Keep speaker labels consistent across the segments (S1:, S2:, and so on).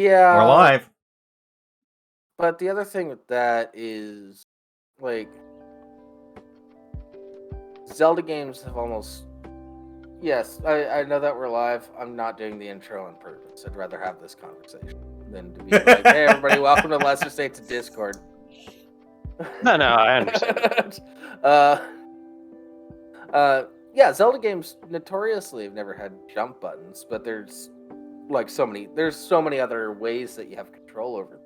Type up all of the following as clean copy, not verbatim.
S1: We're
S2: Yeah,
S1: live.
S2: but the other thing with that is, like, Zelda games have almost. Yes, I know that we're live. I'm not doing the intro on purpose. I'd rather have this conversation than to be like, hey, everybody, welcome to Lesser States of Discord.
S3: No, I understand.
S2: Yeah, Zelda games notoriously have never had jump buttons, but there's so many other ways that you have control over them.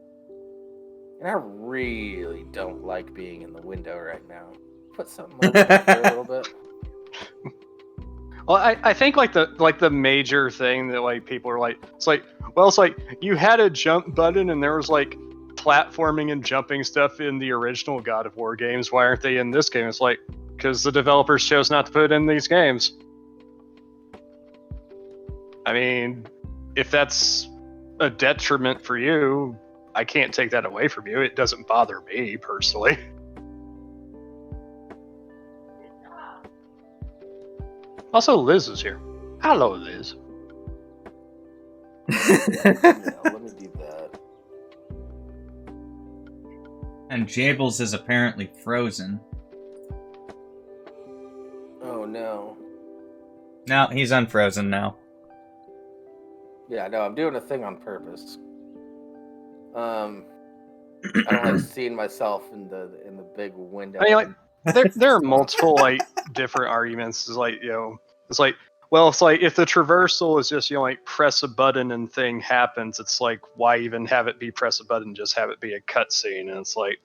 S2: And I really don't like being in the window right now. Put something over here a little bit.
S3: Well, I think the major thing that like people are like, it's like you had a jump button and there was like platforming and jumping stuff in the original God of War games. Why aren't they in this game? It's like, because the developers chose not to put it in these games. I mean, if that's a detriment for you, I can't take that away from you. It doesn't bother me personally. Also, Liz is here. Hello, Liz.
S2: Yeah, let me do that.
S1: And Jables is apparently frozen.
S2: Oh no.
S1: No, he's unfrozen now.
S2: Yeah, no, I'm doing a thing on purpose. I don't like seeing myself in the big window.
S3: I mean, like, there are multiple like different arguments. It's like, it's like, well, it's like if the traversal is just like press a button and thing happens, it's like, why even have it be press a button? Just have it be a cutscene, and it's like,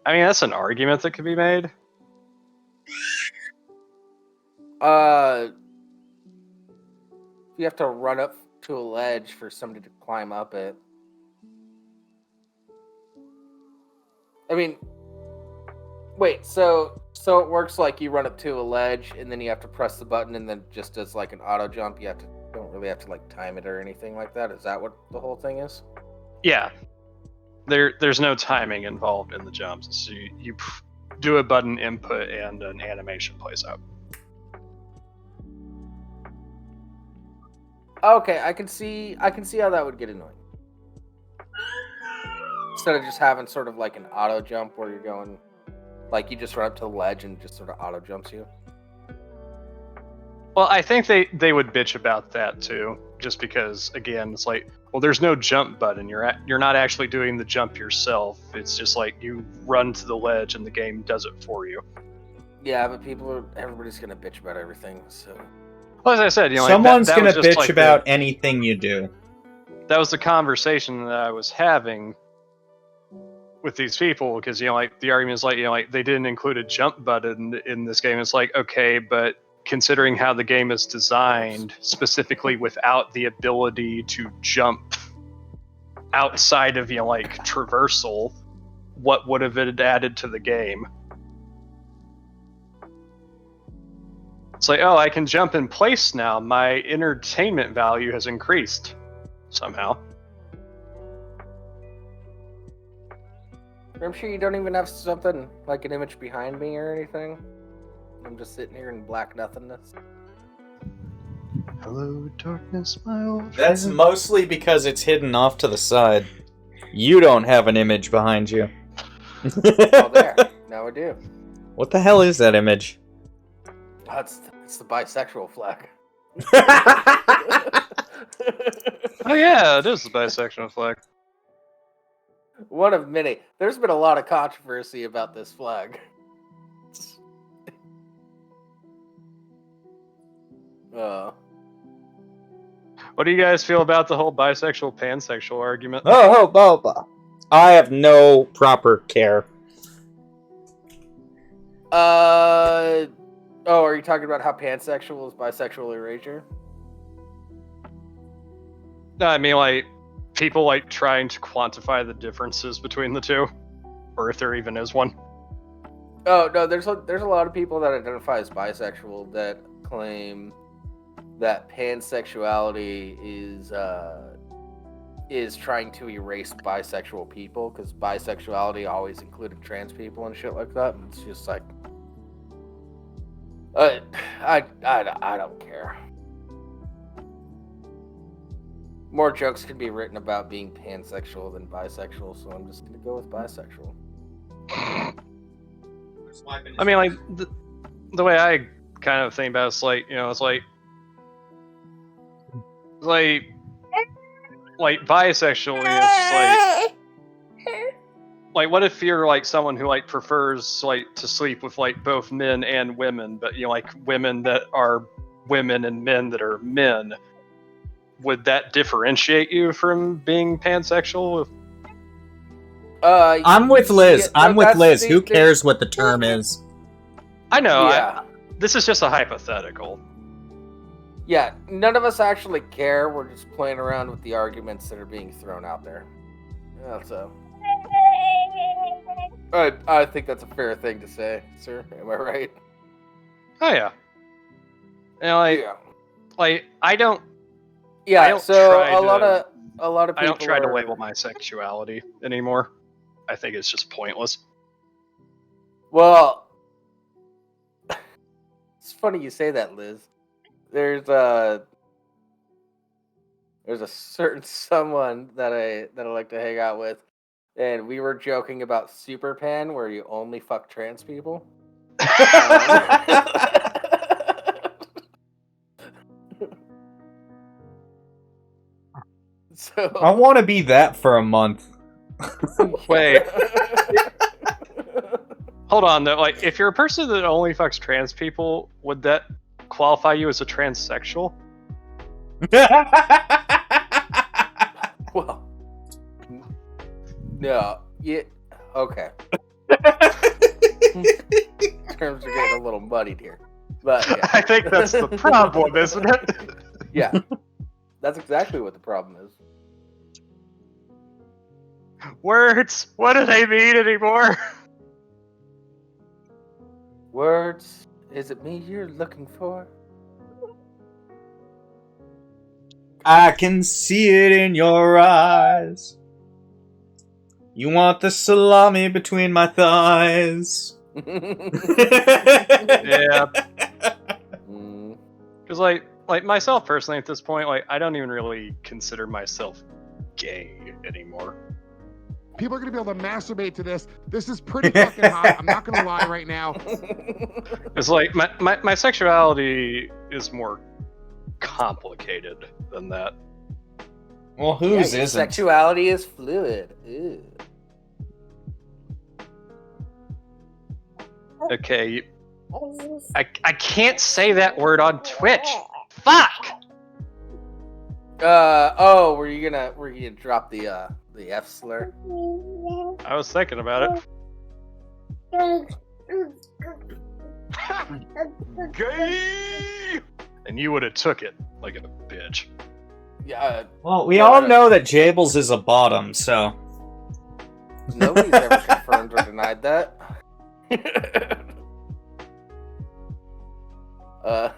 S3: I mean, that's an argument that could be made.
S2: You have to run up to a ledge for somebody to climb up it. I mean, wait, so it works like you run up to a ledge and then you have to press the button and then just as like an auto jump, don't really have to like time it or anything like that. Is that what the whole thing is?
S3: Yeah, there's no timing involved in the jumps. So you do a button input and an animation plays out.
S2: Okay, I can see how that would get annoying. Instead of just having sort of like an auto jump where you're going, like you just run up to the ledge and just sort of auto jumps you.
S3: Well, I think they would bitch about that too, just because again, it's like, well, there's no jump button. You're not actually doing the jump yourself. It's just like you run to the ledge and the game does it for you.
S2: Yeah, but everybody's gonna bitch about everything. So,
S3: well, as I said,
S1: someone's
S3: that
S1: gonna bitch
S3: like
S1: about anything you do.
S3: That was the conversation that I was having with these people, because like the argument is like, like they didn't include a jump button in this game. It's like, okay, but considering how the game is designed, specifically without the ability to jump outside of like traversal, what would have it added to the game? It's like, oh, I can jump in place now. My entertainment value has increased somehow.
S2: Rimshee, you don't even have something like an image behind me or anything? I'm just sitting here in black nothingness.
S3: Hello, darkness, my old friend.
S1: That's mostly because it's hidden off to the side. You don't have an image behind you.
S2: Oh, there. Now I do.
S1: What the hell is that image?
S2: It's the bisexual flag.
S3: Oh yeah, it is the bisexual flag.
S2: One of many. There's been a lot of controversy about this flag.
S3: What do you guys feel about the whole bisexual, pansexual argument?
S1: Oh, I have no proper care.
S2: Oh, are you talking about how pansexual is bisexual erasure?
S3: No, I mean like people like trying to quantify the differences between the two, or if there even is one.
S2: Oh no, there's a lot of people that identify as bisexual that claim that pansexuality is trying to erase bisexual people, because bisexuality always included trans people and shit like that. And it's just like, I don't care. more jokes can be written about being pansexual than bisexual, so I'm just gonna go with bisexual.
S3: I mean, like the way I kind of think about it's like, it's like bisexual. It's like what if you're like someone who like prefers like to sleep with like both men and women, but like women that are women and men that are men? Would that differentiate you from being pansexual?
S1: I'm with Liz.
S2: Yeah,
S1: I'm
S2: no,
S1: with Liz. Who
S2: there's-
S1: cares what the term is?
S3: I know.
S2: Yeah.
S3: This is just a hypothetical.
S2: Yeah, none of us actually care. We're just playing around with the arguments that are being thrown out there. Yeah, so I think that's a fair thing to say, sir. Am I right?
S3: Oh yeah. Like,
S2: Yeah.
S3: like I don't.
S2: Yeah.
S3: I don't
S2: So
S3: try
S2: a lot
S3: to-
S2: of people
S3: I don't try to
S2: are-
S3: label my sexuality anymore. I think it's just pointless.
S2: Well, it's funny you say that, Liz. There's a certain someone that I like to hang out with, and we were joking about Super Pan, where you only fuck trans people. So
S1: I want to be that for a month.
S3: Wait. Hold on though. Like, if you're a person that only fucks trans people, would that qualify you as a transsexual?
S2: Well, no, yeah, okay. Terms are getting a little muddied here, but yeah.
S3: I think that's the problem, isn't it?
S2: Yeah, that's exactly what the problem is.
S3: Words. What do they mean anymore?
S2: Words, is it me you're looking for?
S1: I can see it in your eyes. You want the salami between my thighs.
S3: Yeah.
S2: Mm.
S3: Because like myself personally at this point, like I don't even really consider myself gay anymore.
S4: People are gonna be able to masturbate to this. This is pretty fucking hot. I'm not gonna lie right now.
S3: It's like my sexuality is more complicated than that.
S1: Well,
S2: Yeah,
S1: whose
S2: your
S1: isn't?
S2: sexuality is fluid. Ew.
S3: Okay, I can't say that word on Twitch. Fuck!
S2: Oh, were you gonna drop the F slur?
S3: I was thinking about it. Gay! And you would have took it like a bitch.
S2: Yeah,
S1: Well, we all know that Jables is a bottom, so.
S2: nobody's ever confirmed or denied that.
S1: I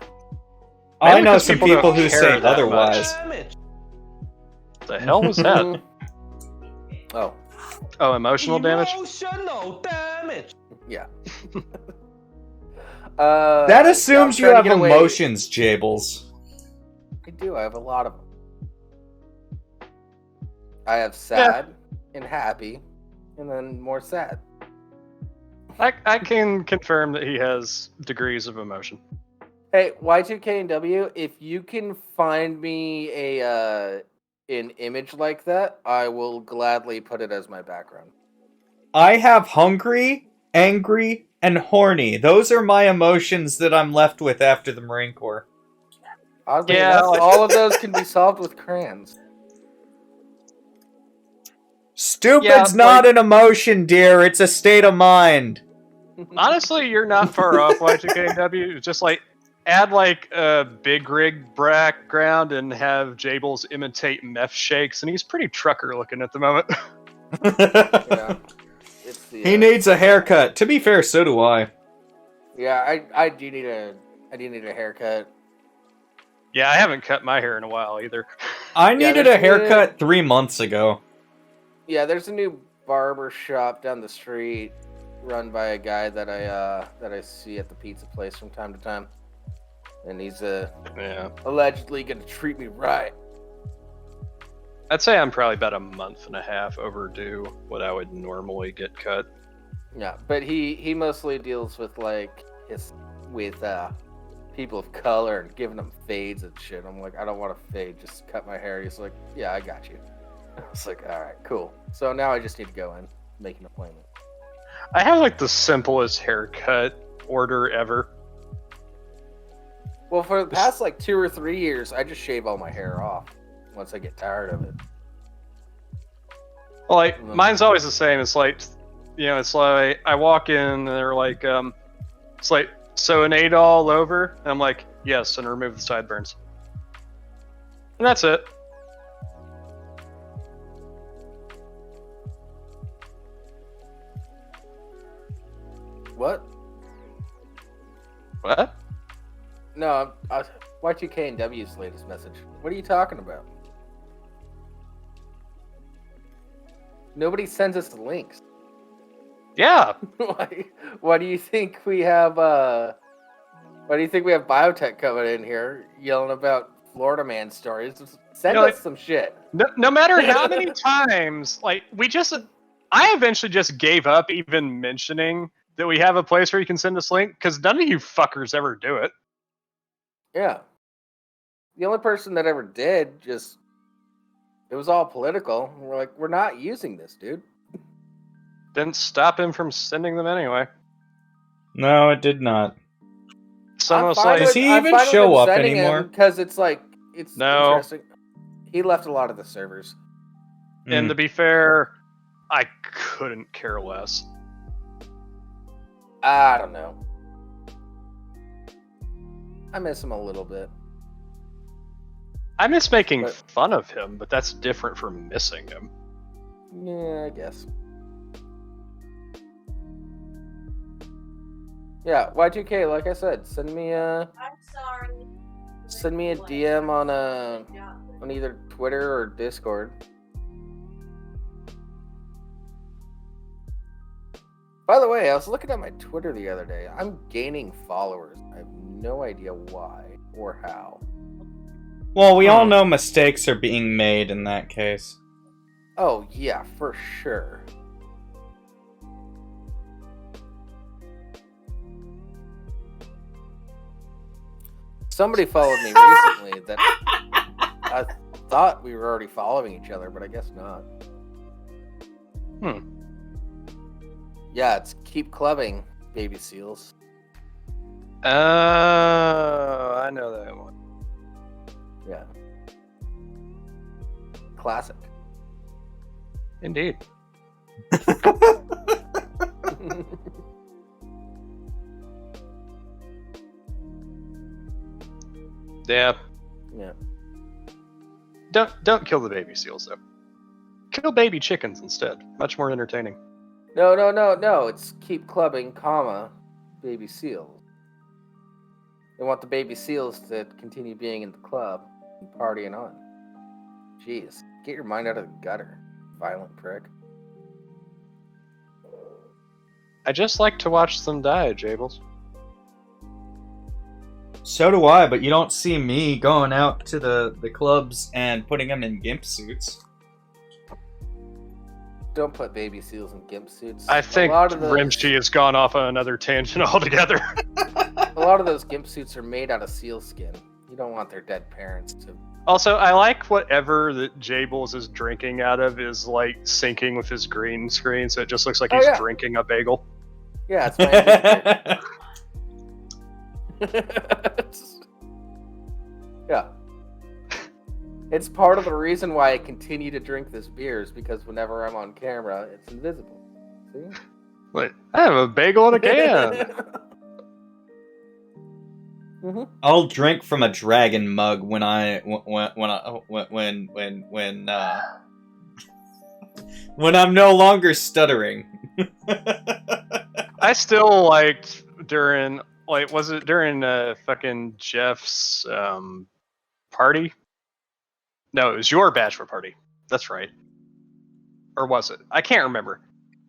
S3: Mainly
S1: know
S3: 'cause
S1: some
S3: people don't
S1: people who
S3: care
S1: say
S3: that
S1: otherwise.
S3: What the hell was that?
S2: Oh,
S3: Oh, emotional damage?
S5: Emotional damage.
S2: yeah.
S1: That assumes
S2: I'm
S1: you
S2: trying
S1: have
S2: to get away-
S1: emotions, Jables.
S2: I do. I have a lot of them. I have sad and happy, and then more sad.
S3: I can confirm that he has degrees of emotion.
S2: Hey, Y2K&W, if you can find me an image like that, I will gladly put it as my background.
S1: I have hungry, angry, and horny. Those are my emotions that I'm left with after the Marine Corps.
S2: Oddly
S3: Yeah,
S2: enough,
S3: like-
S2: all of those can be solved with crayons.
S1: Stupid's
S3: Yeah,
S1: not an emotion, dear. It's a state of mind.
S3: Honestly, you're not far off, Y2KW. Just like add like a big rig background and have Jables imitate meth shakes, and he's pretty trucker looking at the moment.
S2: Yeah. It's the,
S1: He needs a haircut. To be fair, so do I.
S2: Yeah, I do need a haircut.
S3: Yeah, I haven't cut my hair in a while either.
S1: I needed
S2: there's
S1: a haircut 3 months ago.
S2: Yeah, there's a new barber shop down the street run by a guy that I see at the pizza place from time to time. And he's
S3: Yeah.
S2: allegedly gonna treat me right.
S3: I'd say I'm probably about a month and a half overdue what I would normally get cut.
S2: Yeah, but he mostly deals with people of color and giving them fades and shit. I'm like, I don't want a fade, just cut my hair. He's like, yeah, I got you. It's like, all right, cool. So now I just need to go in, make an appointment.
S3: I have like the simplest haircut order ever.
S2: Well, for the past like 2 or 3 years, I just shave all my hair off once I get tired of it.
S3: Well, like mine's always the same. It's like, it's like I walk in and they're like, it's like, so an 8 all over, and I'm like, yes, and remove the sideburns, and that's it.
S2: What?
S3: What?
S2: No, Y2K and W's latest message. What are you talking about? Nobody sends us the links.
S3: Yeah.
S2: Why do you think we have biotech coming in here yelling about Florida man stories? Send us some shit.
S3: No matter how many times, like I eventually just gave up even mentioning that we have a place where you can send us link because none of you fuckers ever do it.
S2: Yeah. The only person that ever did it was all political. We're like, we're not using this, dude.
S3: Didn't stop him from sending them anyway.
S1: No, it did not.
S3: It's almost like...
S1: Does he even show up anymore?
S2: Because it's
S3: No.
S2: interesting. He left a lot of the servers.
S3: And to be fair, I couldn't care less.
S2: I don't know. I miss him a little bit.
S3: I miss making fun of him, but that's different from missing him.
S2: Yeah, I guess. Yeah, Y2K, like I said, send me a DM on either Twitter or Discord. By the way, I was looking at my Twitter the other day. I'm gaining followers. I have no idea why or how.
S1: Well, we all know mistakes are being made in that case.
S2: Oh, yeah, for sure. Somebody followed me recently that I thought we were already following each other, but I guess not. Yeah, it's keep clubbing, baby seals.
S3: Oh, I know that one.
S2: Yeah. Classic.
S3: Indeed. Yeah.
S2: Yeah.
S3: Don't kill the baby seals though. Kill baby chickens instead. Much more entertaining.
S2: No. It's keep clubbing, comma, baby seals. They want the baby seals to continue being in the club and partying on. Jeez, get your mind out of the gutter, violent prick.
S3: I just like to watch them die, Jables.
S1: So do I, but you don't see me going out to the clubs and putting them in gimp suits.
S2: Don't put baby seals in gimp suits.
S3: I think Rimshee has gone off on another tangent altogether.
S2: A lot of those gimp suits are made out of seal skin. You don't want their dead parents to...
S3: Also, I like whatever that Jables is drinking out of is like syncing with his green screen, so it just looks like he's drinking a bagel.
S2: Yeah, it's my Yeah. It's part of the reason why I continue to drink this beer is because whenever I'm on camera, it's invisible. See?
S3: Wait, I have a bagel in a can.
S1: I'll drink from a dragon mug when I'm no longer stuttering.
S3: I still liked during was it during fucking Jeff's party? No, it was your bachelor party. That's right. Or was it? I can't remember.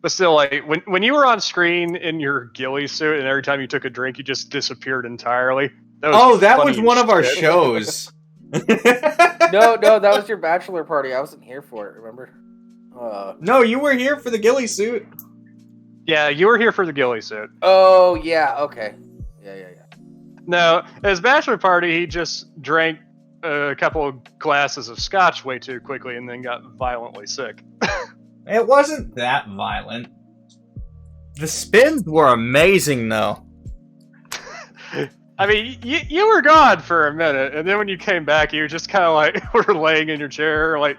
S3: But still, like when you were on screen in your ghillie suit, and every time you took a drink, you just disappeared entirely.
S1: That was one of our shows.
S2: No, that was your bachelor party. I wasn't here for it, remember?
S1: No, you were here for the ghillie suit.
S3: Yeah, you were here for the ghillie suit.
S2: Oh, yeah, okay. Yeah.
S3: No, at his bachelor party, he just drank a couple of glasses of scotch way too quickly and then got violently sick.
S1: It wasn't that violent. The spins were amazing, though.
S3: I mean, you were gone for a minute, and then when you came back, you were just kind of like, were laying in your chair, like,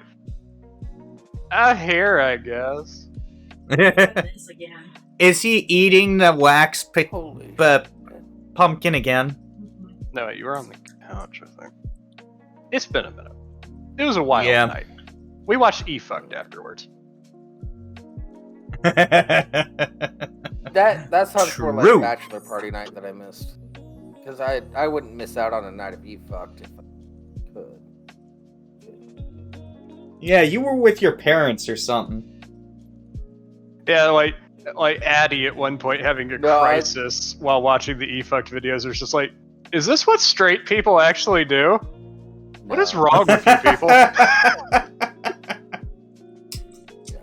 S3: here, I guess.
S6: This again.
S1: Is he eating the wax
S2: Holy.
S1: pumpkin again?
S3: No, you were on the couch, I think. It's been a minute. It was a wild
S1: Yeah.
S3: night. We watched E-Fucked afterwards.
S2: That sounds more like
S1: True.
S2: bachelor party night that I missed. Because I wouldn't miss out on a night of E-Fucked if I could.
S1: Yeah, you were with your parents or something.
S3: Yeah, like Addie at one point having a
S2: No,
S3: crisis while watching the E-Fucked videos. It's just like, is this what straight people actually do? What is wrong with you people?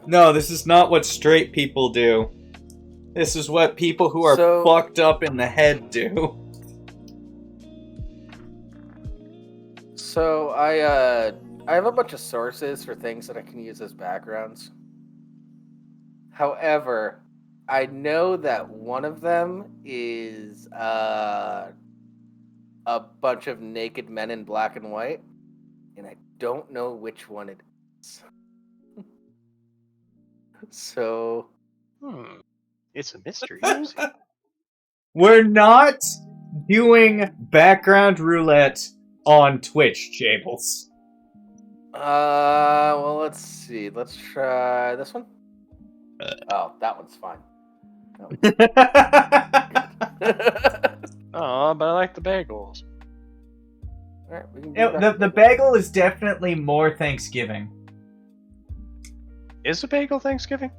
S1: No, this is not what straight people do. This is what people who are
S2: So-
S1: fucked up in the head do.
S2: So I have a bunch of sources for things that I can use as backgrounds. However, I know that one of them is a bunch of naked men in black and white, and I don't know which one it is. So
S3: It's a mystery.
S1: We're not doing background roulette on Twitch, Jables.
S2: well, let's see. Let's try this one. Oh, that one's fine.
S3: Oh, but I like the bagels.
S2: Alright, we can do that.
S1: the bagel is definitely more Thanksgiving.
S3: Is a bagel Thanksgiving?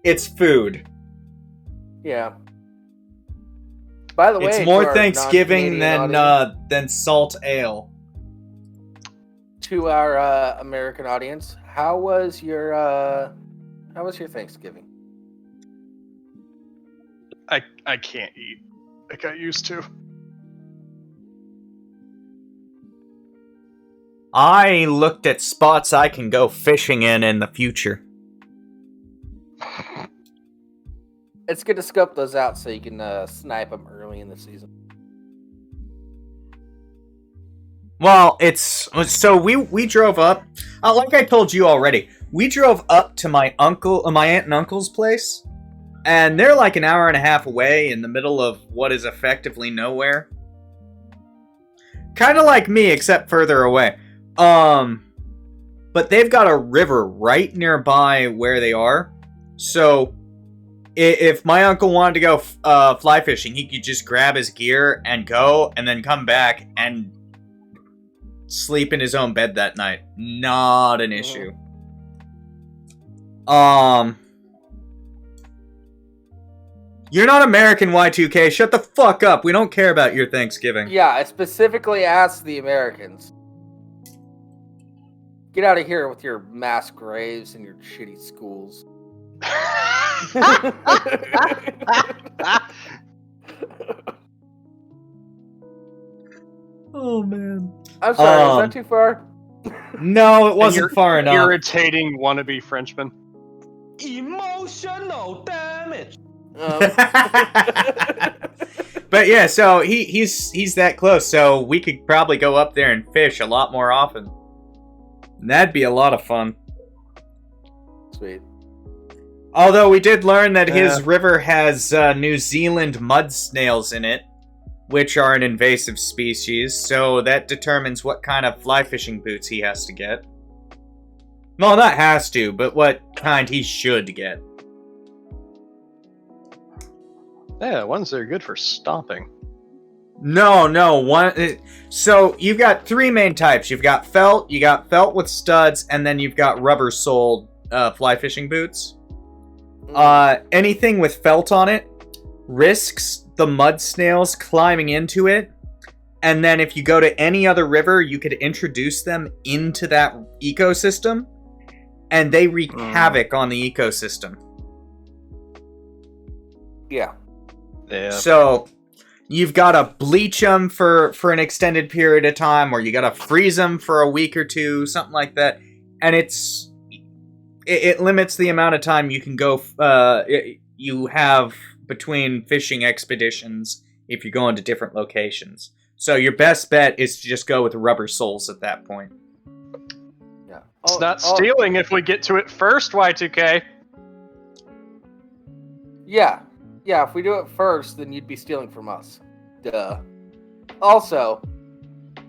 S1: It's food.
S2: Yeah. By the way,
S1: It's
S2: to
S1: more
S2: our
S1: non-Canadian
S2: non-Canadian audience,
S1: than salt ale.
S2: to our American audience, how was your Thanksgiving?
S3: I can't eat like I used to.
S1: I looked at spots I can go fishing in the future.
S2: It's good to scope those out so you can snipe them early in the season.
S1: Well, so we drove up. Like I told you already, we drove up to my aunt and uncle's place, and they're like an hour and a half away in the middle of what is effectively nowhere. Kind of like me, except further away. But they've got a river right nearby where they are, so if my uncle wanted to go fly fishing, he could just grab his gear and go, and then come back and sleep in his own bed that night. Not an issue. You're not American, Y2K. Shut the fuck up. We don't care about your Thanksgiving.
S2: Yeah, I specifically asked the Americans. Get out of here with your mass graves and your shitty schools.
S1: Oh, man.
S2: I'm sorry, was that too far?
S1: No, it wasn't far enough.
S3: Irritating wannabe Frenchman.
S5: Emotional damage.
S1: But yeah, so he's that close, so we could probably go up there and fish a lot more often. And that'd be a lot of fun.
S2: Sweet.
S1: Although we did learn that his river has New Zealand mud snails in it, which are an invasive species, so that determines what kind of fly fishing boots he has to get. Well, not has to, but what kind he should get.
S3: Yeah, ones that are good for stomping.
S1: No. So you've got three main types. You've got felt, you got felt with studs, and then you've got rubber-soled fly fishing boots. Anything with felt on it risks the mud snails climbing into it And then if you go to any other river, you could introduce them into that ecosystem, and they wreak havoc on the ecosystem.
S2: Yeah.
S3: Yeah.
S1: So you've got to bleach them for an extended period of time, or you got to freeze them for a week or two, something like that. And it limits the amount of time you can go. You have between fishing expeditions if you're going to different locations. So your best bet is to just go with rubber soles at that point.
S2: Yeah.
S3: It's not stealing if we get to it first, Y2K.
S2: Yeah. Yeah, if we do it first, then you'd be stealing from us. Duh. Also,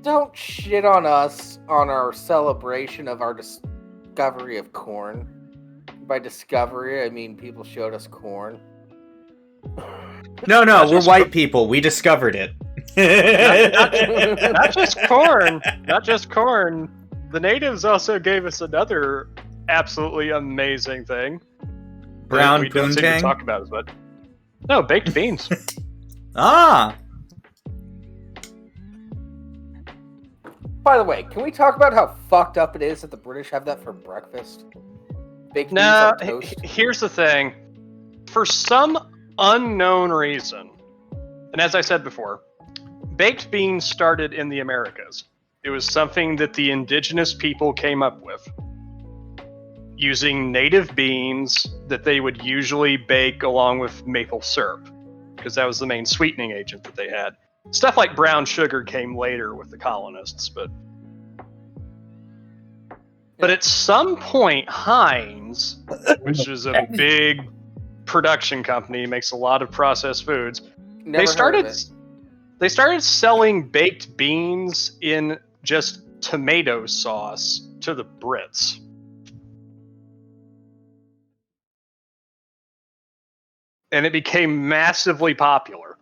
S2: don't shit on us on our celebration of our discovery of corn. By discovery, I mean people showed us corn.
S1: No, we're white people. We discovered it.
S3: Not just corn. Not just corn. The natives also gave us another absolutely amazing thing.
S1: Brown
S3: we don't seem to
S1: poontang?
S3: talk about as much. No, baked beans.
S1: Ah!
S2: By the way, can we talk about how fucked up it is that the British have that for breakfast? Baked beans
S3: No,
S2: on toast?
S3: here's the thing. For some unknown reason, and as I said before, baked beans started in the Americas. It was something that the indigenous people came up with, using native beans that they would usually bake along with maple syrup, because that was the main sweetening agent that they had. Stuff like brown sugar came later with the colonists, but at some point, Heinz, which is a big production company, makes a lot of processed foods,
S2: Never heard of it.
S3: they started selling baked beans in just tomato sauce to the Brits. And it became massively popular.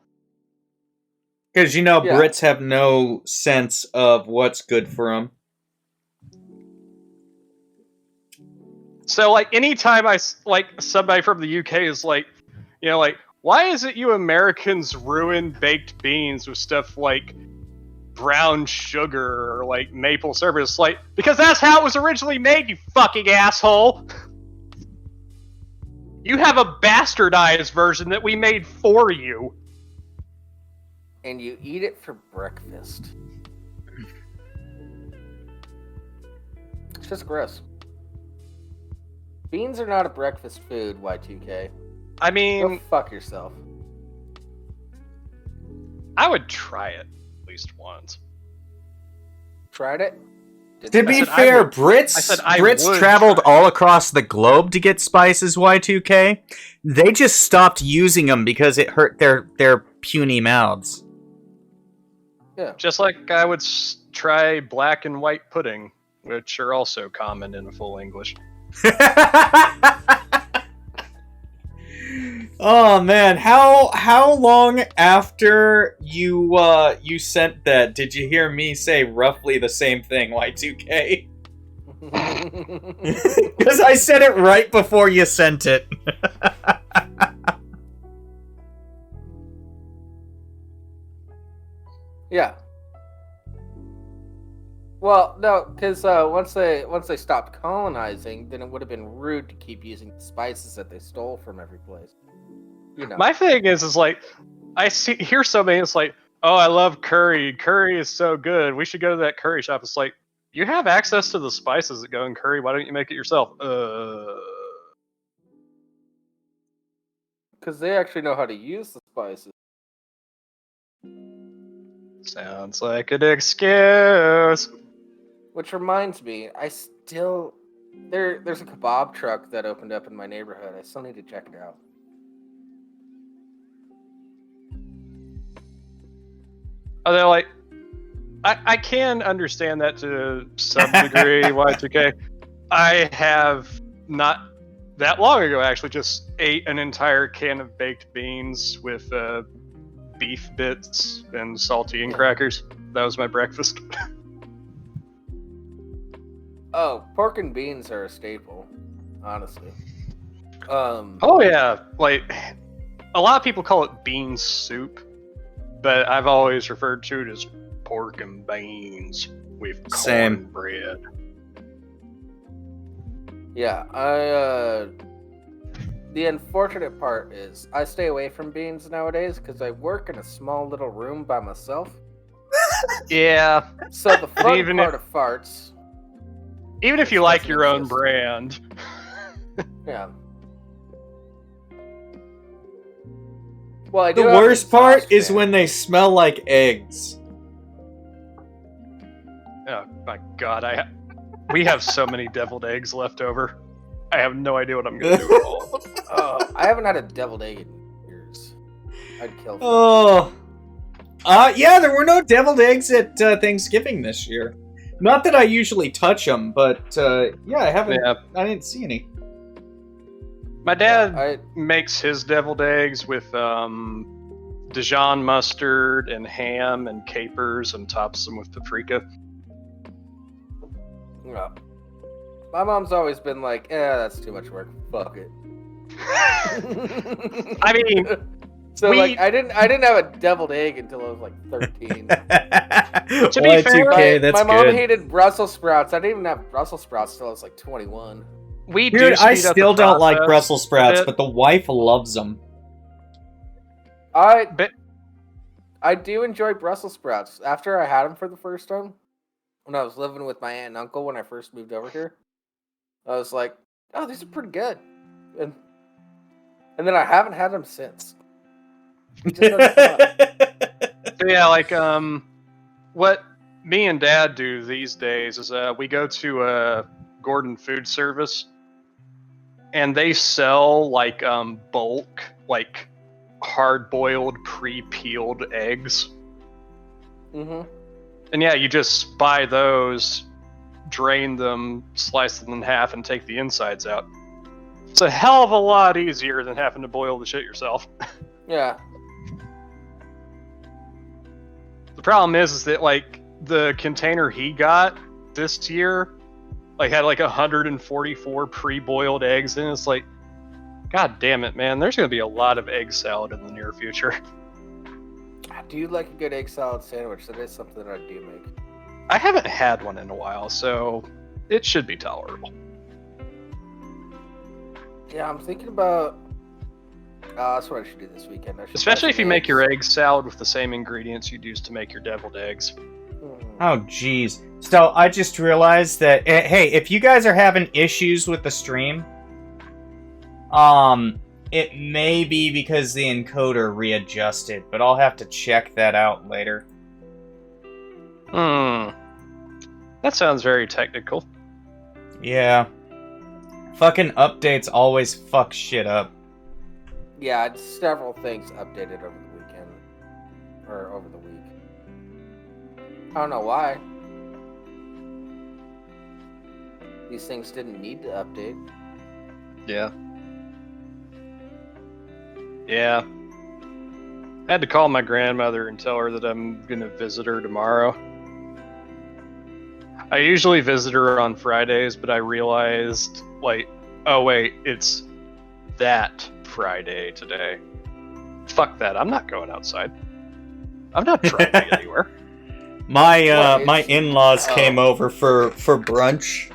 S1: Because,
S2: Yeah.
S1: Brits have no sense of what's good for them.
S3: So, anytime somebody from the UK is why is it you Americans ruin baked beans with stuff like brown sugar or maple syrup? It's because that's how it was originally made, you fucking asshole! You have a bastardized version that we made for you.
S2: And you eat it for breakfast. It's just gross. Beans are not a breakfast food, Y2K.
S3: I mean,
S2: Go fuck yourself.
S3: I would try it at least once.
S2: Tried it?
S1: To be fair, Brits traveled all across the globe to get spices, Y2K. They just stopped using them because it hurt their puny mouths.
S2: Yeah.
S3: Just like I would try black and white pudding, which are also common in full English.
S1: Oh man, how long after you sent that did you hear me say roughly the same thing, Y2K? Because I said it right before you sent it.
S2: Yeah. Well, no, because once they stopped colonizing, then it would have been rude to keep using the spices that they stole from every place.
S3: My thing is I hear somebody it's like, oh, I love curry. Curry is so good. We should go to that curry shop. It's like, you have access to the spices that go in curry. Why don't you make it yourself?
S2: Because they actually know how to use the spices.
S3: Sounds like an excuse.
S2: Which reminds me, there's a kebab truck that opened up in my neighborhood. I still need to check it out.
S3: Oh, they're like, I can understand that to some degree, Y2K. I have not that long ago actually just ate an entire can of baked beans with beef bits and saltine crackers. That was my breakfast.
S2: Oh, pork and beans are a staple, honestly.
S3: Oh yeah, a lot of people call it bean soup, but I've always referred to it as pork and beans with
S1: Same.
S3: cornbread.
S2: Yeah, the unfortunate part is I stay away from beans nowadays because I work in a small little room by myself.
S3: Yeah,
S2: So the fun
S3: Even
S2: part
S3: if-
S2: of farts,
S3: even if you
S2: This
S3: like
S2: doesn't
S3: your own
S2: exist.
S3: brand.
S2: yeah. Well, I
S1: The
S2: do have an
S1: worst part
S2: exhaust
S1: is
S2: fan.
S1: when they smell like eggs.
S3: Oh my god, we have so many deviled eggs left over. I have no idea what I'm gonna do with all of them.
S2: Oh, I haven't had a deviled egg in years. I'd kill for it.
S1: Oh. Yeah, there were no deviled eggs at Thanksgiving this year. Not that I usually touch them, but yeah, I haven't.
S3: Yeah,
S1: I didn't see any.
S3: my dad
S2: I
S3: makes his deviled eggs with Dijon mustard and ham and capers and tops them with paprika.
S2: yeah. My mom's always been like, that's too much work. Fuck it.
S3: I mean,
S2: so
S3: we-
S2: like I didn't have a deviled egg until I was like 13.
S3: To be fair,
S1: Y2K, that's
S2: my mom
S1: good.
S2: hated Brussels sprouts. I didn't even have Brussels sprouts till I was like 21.
S3: we do
S1: Dude, I
S3: speed up
S1: still
S3: the
S1: don't like
S3: process
S1: Brussels
S3: a
S1: sprouts,
S3: bit.
S1: but the wife loves them.
S3: But
S2: I do enjoy Brussels sprouts. After I had them for the first time, when I was living with my aunt and uncle when I first moved over here, I was like, "Oh, these are pretty good," and then I haven't had them since. It just doesn't come up.
S3: So yeah, like what me and Dad do these days is we go to Gordon Food Service, and they sell like bulk, like hard-boiled, pre-peeled eggs.
S2: Mhm.
S3: And yeah, you just buy those, drain them, slice them in half, and take the insides out. It's a hell of a lot easier than having to boil the shit yourself.
S2: Yeah.
S3: The problem is that like the container he got this year, like had like 144 pre-boiled eggs in it. It's like, god damn it, man! There's gonna be a lot of egg salad in the near future.
S2: I do like a good egg salad sandwich. That is something that I do make.
S3: I haven't had one in a while, so it should be tolerable.
S2: Yeah, I'm thinking about. That's what I should do this weekend. I should buy
S3: Especially
S2: some
S3: if you make your
S2: eggs.
S3: egg salad with the same ingredients you'd use to make your deviled eggs.
S1: Oh, jeez. So I just realized that, hey, if you guys are having issues with the stream, it may be because the encoder readjusted, but I'll have to check that out later.
S3: That sounds very technical.
S1: Yeah. Fucking updates always fuck shit up.
S2: Yeah, it's several things updated over the weekend. Or over the week. I don't know why. These things didn't need to update.
S3: Yeah. Yeah. I had to call my grandmother and tell her that I'm gonna visit her tomorrow. I usually visit her on Fridays, but I realized, like, oh wait, it's that Friday today. Fuck that, I'm not going outside. I'm not driving anywhere.
S1: My in-laws
S2: Oh.
S1: came over for brunch.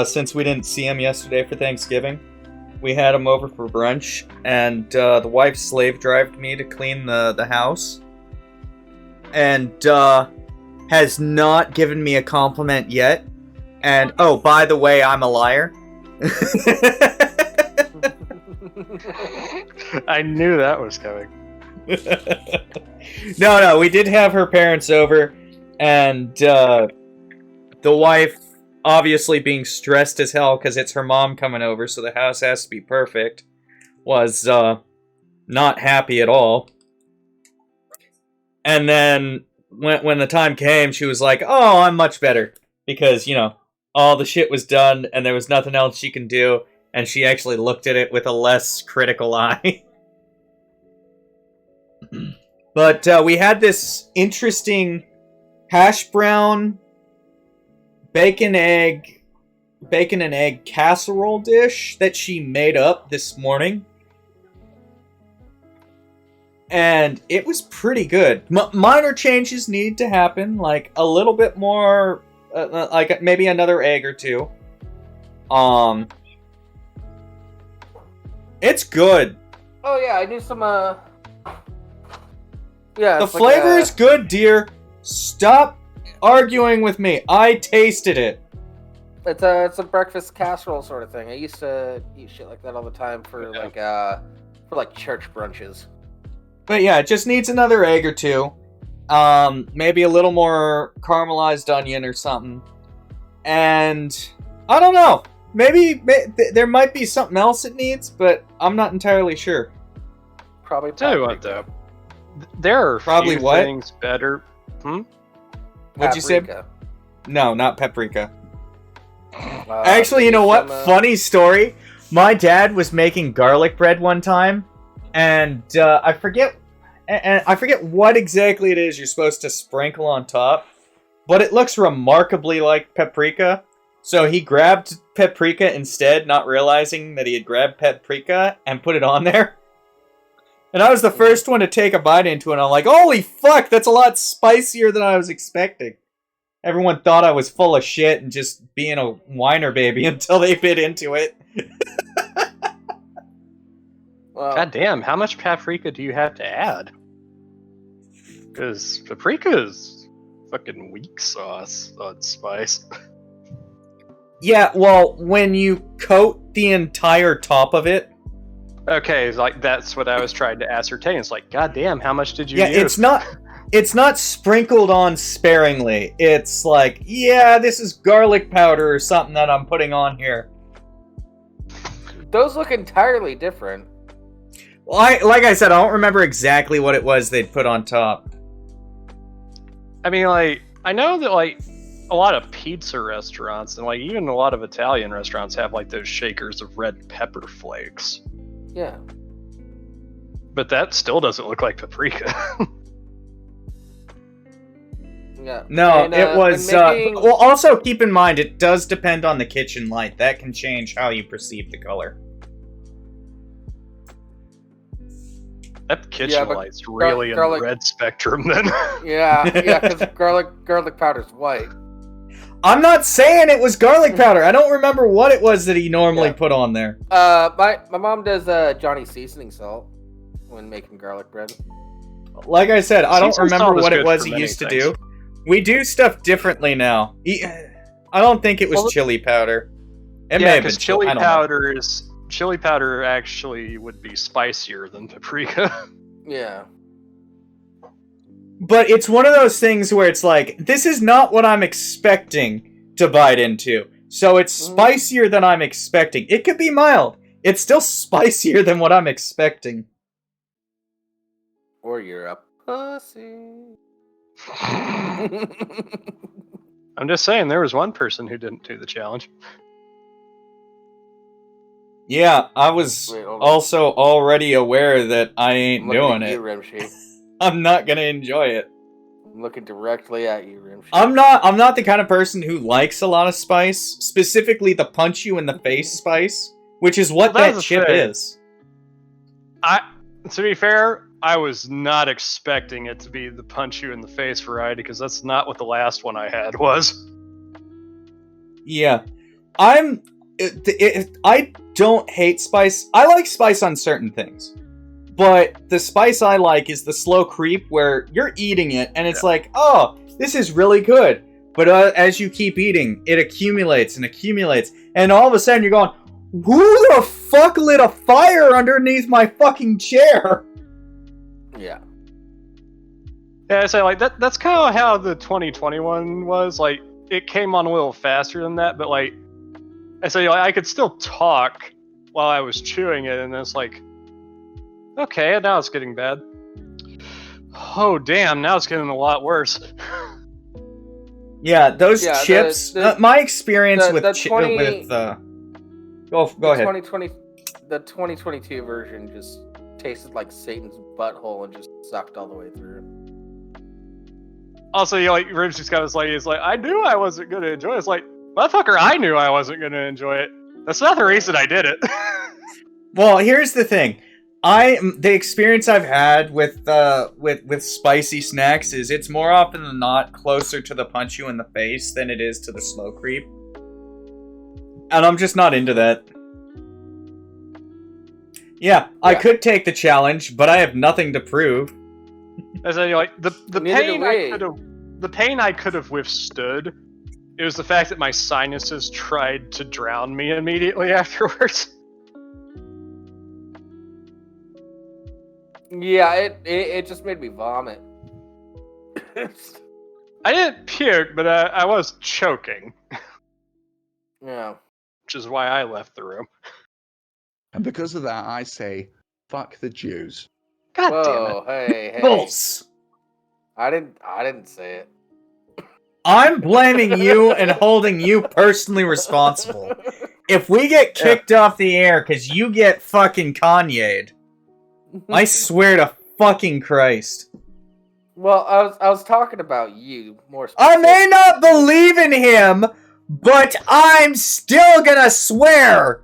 S1: Since we didn't see them yesterday for Thanksgiving, we had them over for brunch, and the wife slave drived me to clean the house, and has not given me a compliment yet. And oh, by the way, I'm a liar.
S3: I knew that was coming.
S1: No, we did have her parents over, and the wife, obviously being stressed as hell because it's her mom coming over, so the house has to be perfect, was not happy at all. And then when the time came, she was like, "Oh, I'm much better," because, you know, all the shit was done and there was nothing else she can do, and she actually looked at it with a less critical eye. But we had this interesting hash brown, bacon and egg casserole dish that she made up this morning. and it was pretty good. Minor changes need to happen, like a little bit more, like maybe another egg or two. It's good.
S2: Oh yeah, I do some. Yeah,
S1: The
S2: it's
S1: flavor
S2: like
S1: is good, dear. Stop arguing with me. I tasted it.
S2: it's a breakfast casserole sort of thing. I used to eat shit like that all the time for like church brunches.
S1: But yeah, it just needs another egg or two. Maybe a little more caramelized onion or something. And I don't know. Maybe there might be something else it needs, but I'm not entirely sure.
S2: Probably.
S3: Tell you what, though, there are
S1: Probably
S3: few
S1: what?
S3: things better.
S1: What'd you say?
S2: Paprika.
S1: No, not paprika.
S2: Actually,
S1: Actually, you know what? Funny story. My dad was making garlic bread one time, and I forget what exactly it is you're supposed to sprinkle on top, but it looks remarkably like paprika. So he grabbed paprika instead, not realizing that he had grabbed paprika, and put it on there. And I was the first one to take a bite into it, and I'm like, holy fuck, that's a lot spicier than I was expecting. Everyone thought I was full of shit and just being a whiner baby until they bit into it.
S2: Well,
S3: God damn, how much paprika do you have to add? Because paprika is fucking weak sauce on spice.
S1: Yeah, well, when you coat the entire top of it...
S3: Okay, like that's what I was trying to ascertain. It's like, god damn, how much did you
S1: it's
S3: use?
S1: not sprinkled on sparingly. It's like, yeah, this is garlic powder or something that I'm putting on here.
S2: those look entirely different.
S1: Well, like I said, I don't remember exactly what it was they'd put on top.
S3: I mean, like, I know that, like, a lot of pizza restaurants and, like, even a lot of Italian restaurants have, like, those shakers of red pepper flakes.
S2: Yeah.
S3: But that still doesn't look like paprika.
S2: Yeah.
S1: No,
S2: And,
S1: it was...
S2: and making-
S1: well, also keep in mind, it does depend on the kitchen light. That can change how you perceive the color.
S3: That kitchen
S2: but
S3: light's really in
S2: garlic-
S3: the red spectrum, then.
S2: Yeah, because garlic powder's white.
S1: I'm not saying it was garlic powder. I don't remember what it was that he normally put on there.
S2: My mom does Johnny seasoning salt when making garlic bread.
S1: Like I said, I don't
S3: Seasoned
S1: remember
S3: salt is
S1: what it
S3: good
S1: was
S3: for
S1: he
S3: many
S1: used to
S3: things.
S1: do. We do stuff differently now. I don't think it was
S3: Well,
S1: chili powder. It may
S3: Yeah,
S1: have been
S3: because chili
S1: I don't know.
S3: chili powder actually would be spicier than paprika.
S2: Yeah.
S1: But it's one of those things where it's like, this is not what I'm expecting to bite into. So it's spicier than I'm expecting. It could be mild. It's still spicier than what I'm expecting.
S2: Or you're a pussy.
S3: I'm just saying, there was one person who didn't do the challenge.
S1: Yeah, I was
S2: Wait, hold on.
S1: also already aware that I ain't
S2: I'm looking
S1: doing
S2: at
S1: it.
S2: you, Rimshee.
S1: I'm not gonna enjoy it.
S2: I'm looking directly at you, Rimshee.
S1: I'm not the kind of person who likes a lot of spice, specifically the punch you in the face spice, which is what
S3: Well, that's
S1: that
S3: the
S1: chip
S3: thing.
S1: is.
S3: To be fair, I was not expecting it to be the punch you in the face variety, because that's not what the last one I had was.
S1: Yeah. I don't hate spice. I like spice on certain things. But the spice I like is the slow creep where you're eating it and it's like, oh, this is really good. But as you keep eating, it accumulates and accumulates. And all of a sudden you're going, who the fuck lit a fire underneath my fucking chair?
S2: Yeah.
S3: Yeah, I say, like, that's kind of how the 2021 was. Like, it came on a little faster than that, but, like, I say, like, I could still talk while I was chewing it, and then it's like, okay, now it's getting bad. Oh, damn, now it's getting a lot worse.
S1: Yeah, those
S2: Yeah,
S1: chips. My experience
S2: the
S1: with
S2: 20
S1: go ahead.
S2: 2020, the 2022 version just tasted like Satan's butthole and just sucked all the way through.
S3: Also, you know, like, Rimshee's kind of like, it's like, I knew I wasn't going to enjoy it. It's like, motherfucker, I knew I wasn't going to enjoy it. That's not the reason I did it.
S1: Well, here's the thing. The experience I've had with spicy snacks is it's more often than not closer to the punch you in the face than it is to the slow creep. And I'm just not into that. Yeah, I could take the challenge, but I have nothing to prove.
S3: As I like the pain I could have withstood. It was the fact that my sinuses tried to drown me immediately afterwards.
S2: Yeah, it just made me vomit.
S3: I didn't puke, but I was choking.
S2: Yeah.
S3: Which is why I left the room.
S7: And because of that, I say, fuck the Jews.
S3: God
S2: Whoa,
S3: damn it.
S2: hey.
S1: Bulls.
S2: I didn't say it.
S1: I'm blaming you and holding you personally responsible. If we get kicked off the air because you get fucking Kanye'd, I swear to fucking Christ.
S2: Well, I was talking about you more
S1: I
S2: specifically.
S1: may not believe in him, but I'm still gonna swear.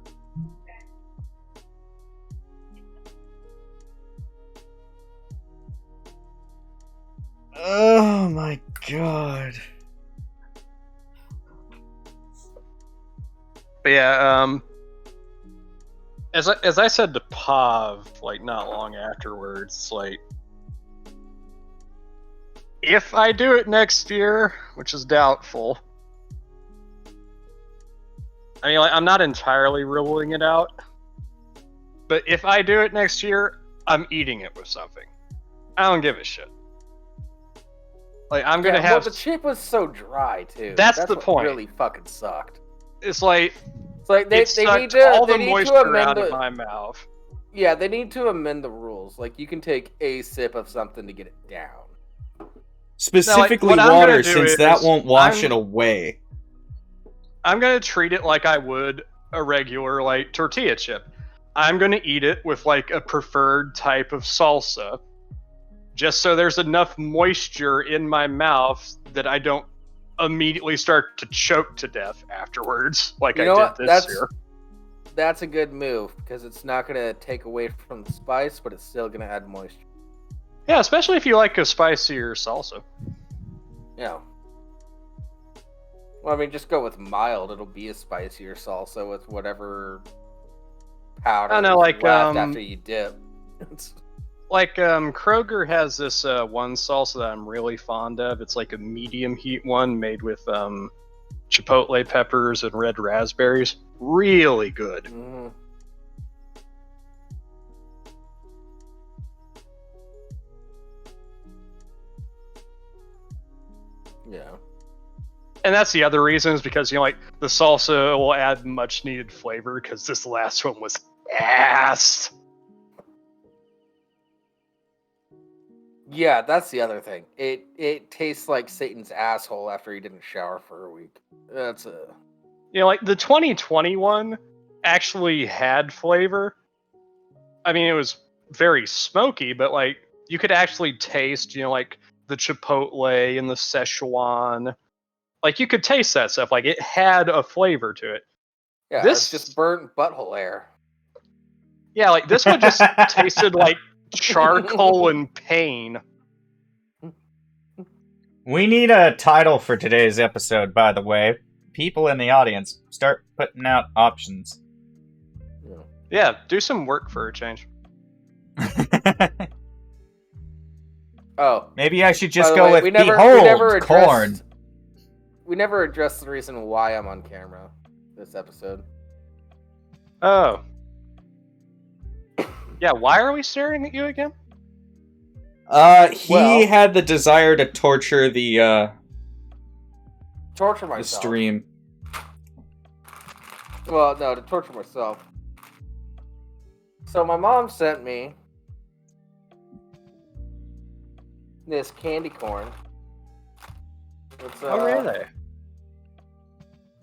S1: Oh my god.
S3: But yeah, as I said to Pav, like, not long afterwards, like, if I do it next year, which is doubtful, I mean, like, I'm not entirely ruling it out, but if I do it next year, I'm eating it with something. I don't give a shit. Like, I'm gonna have...
S2: Well, the chip was so dry, too.
S3: That's the
S2: what
S3: point.
S2: Really fucking sucked.
S3: It's like
S2: they need to
S3: all the
S2: they need
S3: moisture
S2: to amend
S3: out of my mouth.
S2: Yeah, they need to amend the rules. Like, you can take a sip of something to get it down.
S1: Specifically
S3: now, like,
S1: water, since that won't wash it away.
S3: I'm gonna treat it like I would a regular, like, tortilla chip. I'm gonna eat it with, like, a preferred type of salsa, just so there's enough moisture in my mouth that I don't immediately start to choke to death afterwards, like I did this year.
S2: That's a good move, because it's not going to take away from the spice, but it's still going to add moisture.
S3: Yeah, especially if you like a spicier salsa.
S2: Yeah. Well, I mean, just go with mild. It'll be a spicier salsa with whatever powder
S3: I know, like,
S2: left after you dip.
S3: Like, Kroger has this one salsa that I'm really fond of. It's like a medium heat one made with chipotle peppers and red raspberries. Really good.
S2: Mm-hmm. Yeah.
S3: And that's the other reason, is because, you know, like, the salsa will add much needed flavor, because this last one was ass.
S2: Yeah, that's the other thing. It tastes like Satan's asshole after he didn't shower for a week. That's a...
S3: You know, like, the 2021 actually had flavor. I mean, it was very smoky, but, like, you could actually taste, you know, like, the chipotle and the Szechuan. Like, you could taste that stuff. Like, it had a flavor to it.
S2: Yeah,
S3: This
S2: it's just burnt butthole air.
S3: Yeah, like, this one just tasted like charcoal and pain.
S1: We need a title for today's episode, by the way. People in the audience, start putting out options.
S3: Yeah, do some work for a change.
S2: Oh.
S1: Maybe I should just
S2: By the
S1: go
S2: way,
S1: with
S2: we never
S1: Behold Corn.
S2: We never addressed the reason why I'm on camera this episode.
S3: Oh. Yeah, why are we staring at you again?
S1: He had the desire to torture the
S2: myself.
S1: stream.
S2: Well, no, to torture myself. So my mom sent me this candy corn. It's,
S3: Oh, really?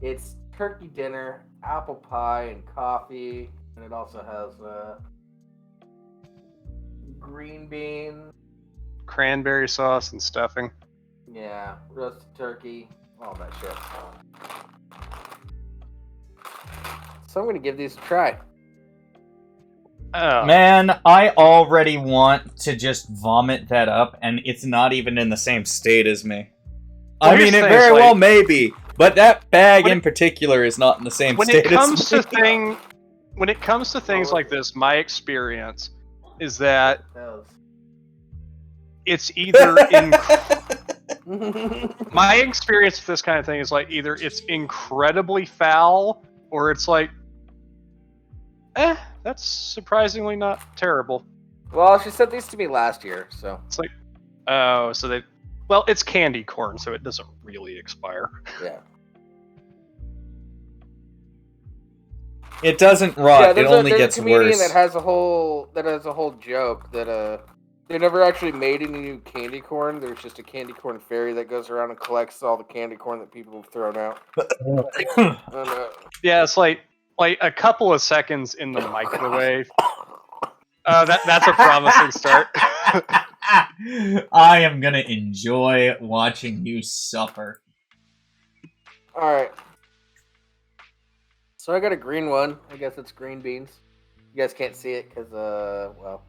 S2: It's turkey dinner, apple pie, and coffee, and it also has green beans.
S3: Cranberry sauce and stuffing.
S2: Yeah, roasted turkey, all that shit. So I'm gonna give these a try.
S1: Man, I already want to just vomit that up, and it's not even in the same state as me.
S3: Well,
S1: I mean,
S3: here's the
S1: it
S3: thing,
S1: very
S3: it's like-
S1: well may be, but that bag
S3: When
S1: in particular is not in the same
S3: when
S1: state
S3: it comes
S1: as
S3: to
S1: me.
S3: when it comes to things like this, my experience is that it's either my experience with this kind of thing is like either it's incredibly foul or it's like, that's surprisingly not terrible.
S2: Well, she sent these to me last year, so
S3: It's like, oh, so they, well, it's candy corn, so it doesn't really expire.
S2: yeah.
S1: It doesn't rot. It only
S2: there's
S1: gets
S2: a comedian
S1: worse.
S2: that has a whole joke that they never actually made any new candy corn. There's just a candy corn fairy that goes around and collects all the candy corn that people have thrown out.
S3: Yeah, it's like a couple of seconds in the microwave. That's a promising start.
S1: I am gonna enjoy watching you suffer.
S2: All right. So I got a green one. I guess it's green beans. You guys can't see it because, well,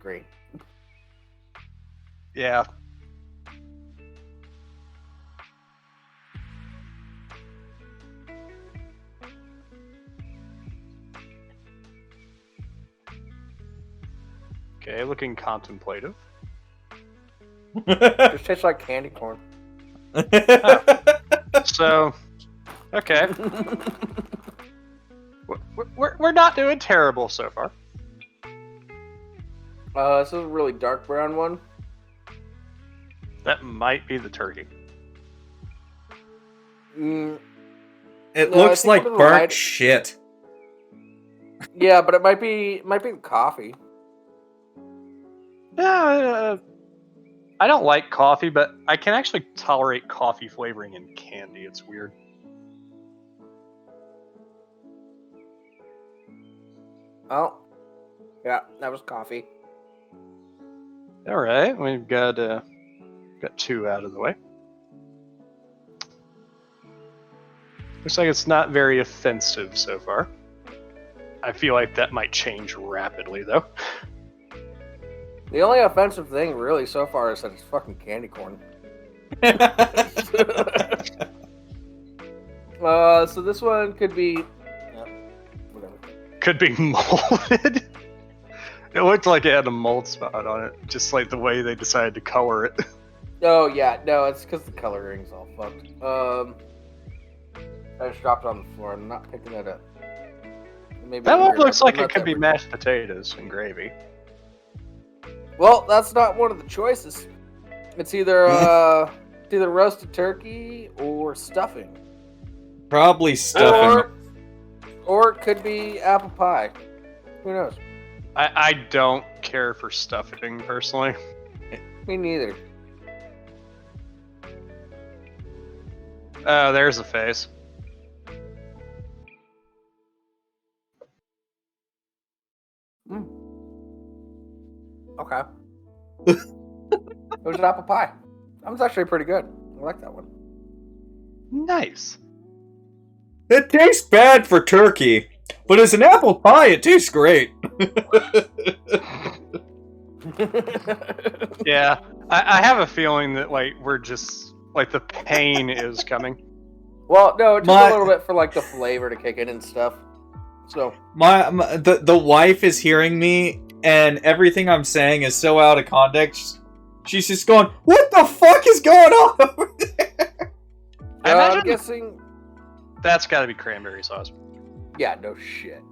S2: green.
S3: Yeah. Okay, looking contemplative.
S2: Just tastes like candy corn.
S3: So, okay. We're not doing terrible so far.
S2: This is a really dark brown one.
S3: That might be the turkey.
S2: Mm,
S1: It
S2: No, I
S1: looks
S2: think
S1: like
S2: one of the
S1: burnt
S2: light-
S1: shit.
S2: yeah, but it might be the coffee.
S3: Yeah, I don't like coffee, but I can actually tolerate coffee flavoring in candy. It's weird.
S2: Oh, yeah, that was coffee.
S3: All right, we've got two out of the way. Looks like it's not very offensive so far. I feel like that might change rapidly, though.
S2: The only offensive thing really so far is that it's fucking candy corn. So this one could be. Yeah, whatever.
S3: Could be molded. It looked like it had a mold spot on it, just like the way they decided to color it.
S2: Oh yeah, no, it's because the coloring's all fucked. I just dropped it on the floor. I'm not picking that up. Maybe
S3: That one
S2: weird,
S3: looks
S2: but
S3: like
S2: not
S3: it could
S2: that
S3: be
S2: weird.
S3: mashed potatoes and gravy.
S2: Well, that's not one of the choices. It's either roasted turkey or stuffing,
S1: Probably stuffing.
S2: or it could be apple pie. Who knows?
S3: I don't care for stuffing personally.
S2: Me neither.
S3: Oh, there's a face.
S2: Okay. It was an apple pie. That was actually pretty good. I like that one.
S3: Nice.
S1: It tastes bad for turkey, but as an apple pie, it tastes great.
S3: Yeah, I have a feeling that like we're just like the pain is coming.
S2: Well, no, it took
S1: My-
S2: a little bit for like the flavor to kick in and stuff. So
S1: The wife is hearing me, and everything I'm saying is so out of context. She's just going, "What the fuck is going on over there?"
S3: I
S2: I'm
S3: imagine
S2: guessing.
S3: that's got to be cranberry sauce.
S2: Yeah, no shit.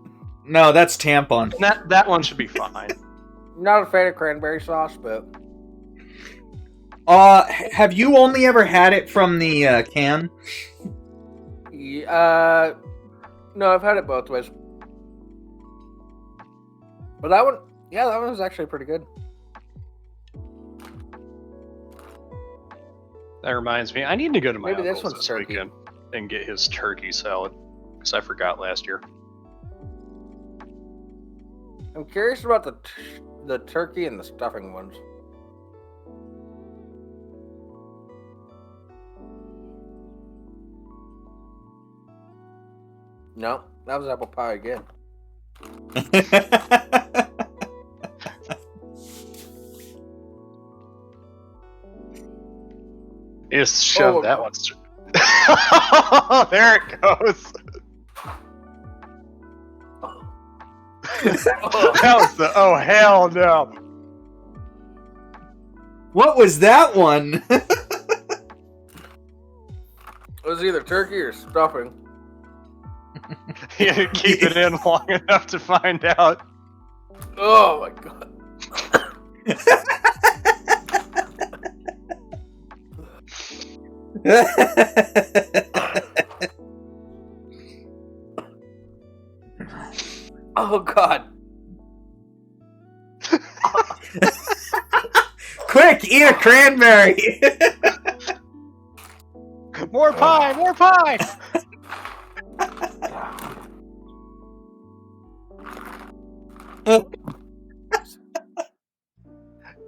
S1: No, that's tampon.
S3: That one should be fine.
S2: Not a fan of cranberry sauce, but
S1: Have you only ever had it from the can?
S2: no, I've had it both ways. But that one was actually pretty good.
S3: That reminds me, I need to go to my
S2: Maybe this
S3: uncle's
S2: one's
S3: this
S2: turkey.
S3: weekend and get his turkey salad because I forgot last year.
S2: I'm curious about the turkey and the stuffing ones. No, that was apple pie again.
S3: You just shove
S2: Oh,
S3: that
S2: no.
S3: one straight. There it goes. That was the oh hell no.
S1: What was that one?
S2: It was either turkey or stuffing.
S3: You had to keep it in long enough to find out.
S2: Oh my god. Oh god.
S1: Quick, eat a cranberry!
S3: More pie, more pie.